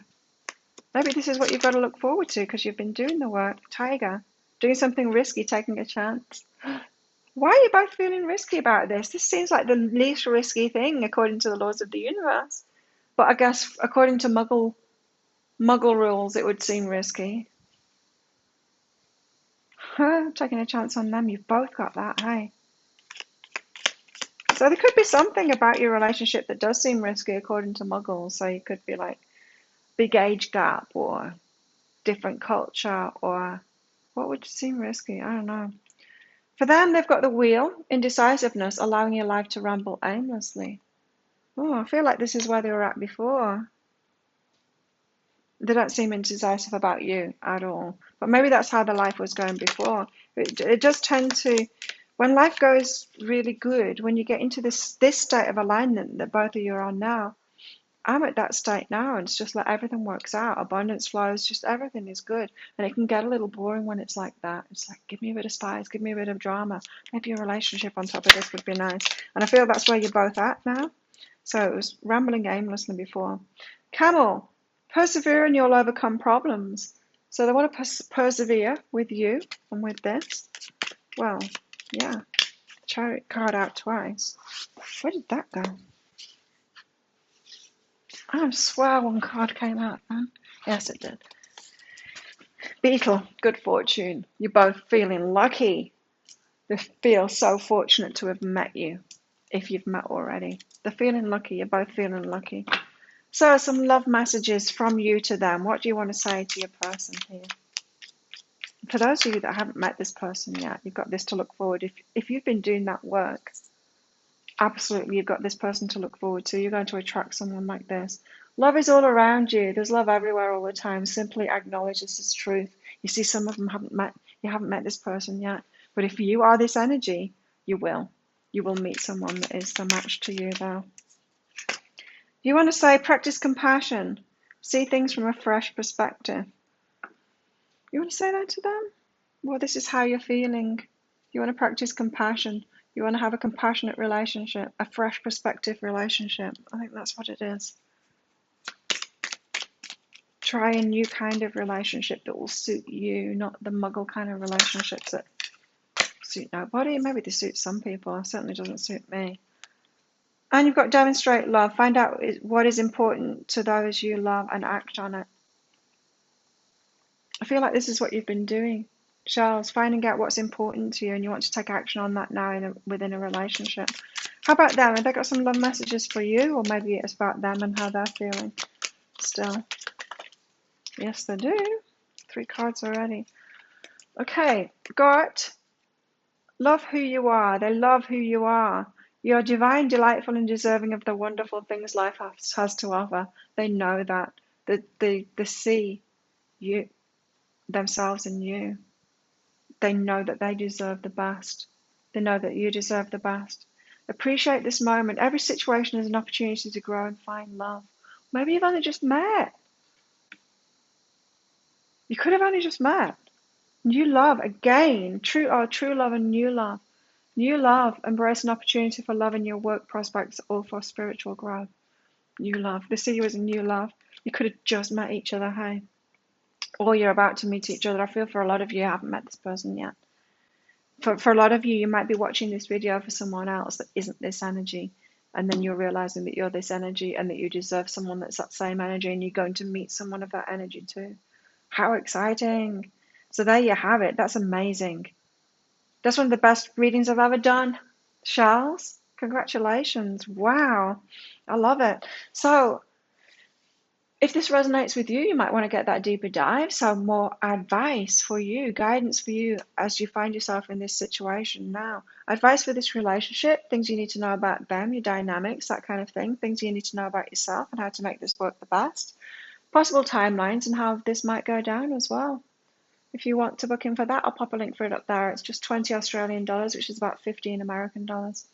Maybe this is what you've got to look forward to because you've been doing the work. Tiger. Doing something risky, taking a chance. Why are you both feeling risky about this? This seems like the least risky thing according to the laws of the universe. But I guess according to Muggle rules, it would seem risky. Taking a chance on them. You've both got that, hey? So there could be something about your relationship that does seem risky according to Muggles. So you could be like big age gap or different culture, or what would seem risky? I don't know. For them, they've got the wheel, indecisiveness, allowing your life to ramble aimlessly. Oh, I feel like this is where they were at before. They don't seem indecisive about you at all. But maybe that's how the life was going before. It does tend to, when life goes really good, when you get into this state of alignment that both of you are on now, I'm at that state now, and it's just like everything works out. Abundance flows, just everything is good. And it can get a little boring when it's like that. It's like, give me a bit of spice, give me a bit of drama. Maybe a relationship on top of this would be nice. And I feel that's where you're both at now. So it was rambling aimlessly before. Camel, persevere and you'll overcome problems. So they want to persevere with you and with this. Well, yeah. Chariot card out twice. Where did that go? I swear one card came out, man. Yes, it did. Beetle, good fortune. You're both feeling lucky. They feel so fortunate to have met you, if you've met already. They're feeling lucky. You're both feeling lucky. So some love messages from you to them. What do you want to say to your person here? For those of you that haven't met this person yet, you've got this to look forward. If you've been doing that work, absolutely, you've got this person to look forward to. You're going to attract someone like this. Love is all around you. There's love everywhere all the time. Simply acknowledge this is truth. You see, some of them you haven't met this person yet. But if you are this energy, you will. You will meet someone that is the match to you, though. You want to say, practice compassion. See things from a fresh perspective. You want to say that to them? Well, this is how you're feeling. You want to practice compassion. You want to have a compassionate relationship, a fresh perspective relationship. I think that's what it is. Try a new kind of relationship that will suit you, not the muggle kind of relationships that suit nobody. Maybe they suit some people. It certainly doesn't suit me. And you've got demonstrate love. Find out what is important to those you love and act on it. I feel like this is what you've been doing, Charles, finding out what's important to you, and you want to take action on that now within a relationship. How about them? Have they got some love messages for you? Or maybe it's about them and how they're feeling still. Yes, they do. 3 cards already. Okay, got love who you are. They love who you are. You're divine, delightful, and deserving of the wonderful things life has to offer. They know that. They see you themselves in you. They know that they deserve the best. They know that you deserve the best. Appreciate this moment. Every situation is an opportunity to grow and find love. Maybe you've only just met. You could have only just met. New love again. True love and new love. New love. Embrace an opportunity for love in your work prospects or for spiritual growth. New love. They see you as a new love. You could have just met each other, hey? Or you're about to meet each other. I feel for a lot of you haven't met this person yet. For a lot of you, you might be watching this video for someone else that isn't this energy, and then you're realizing that you're this energy and that you deserve someone that's that same energy, and you're going to meet someone of that energy too. How exciting. So there you have it. That's amazing. That's one of the best readings I've ever done. Charles, congratulations. Wow. I love it. So if this resonates with you, you might want to get that deeper dive. So more advice for you, guidance for you as you find yourself in this situation now. Advice for this relationship, things you need to know about them, your dynamics, that kind of thing. Things you need to know about yourself and how to make this work the best. Possible timelines and how this might go down as well. If you want to book in for that, I'll pop a link for it up there. It's just 20 Australian dollars, which is about 15 American dollars.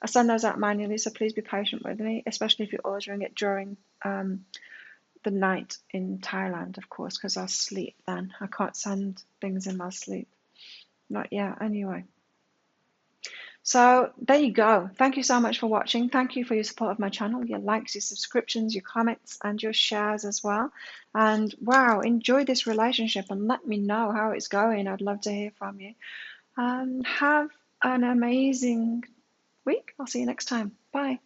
I send those out manually, so please be patient with me, especially if you're ordering it during the night in Thailand, of course, because I sleep then. I can't send things in my sleep. Not yet, anyway. So there you go. Thank you so much for watching. Thank you for your support of my channel, your likes, your subscriptions, your comments, and your shares as well. And wow, enjoy this relationship and let me know how it's going. I'd love to hear from you. And have an amazing week. I'll see you next time. Bye.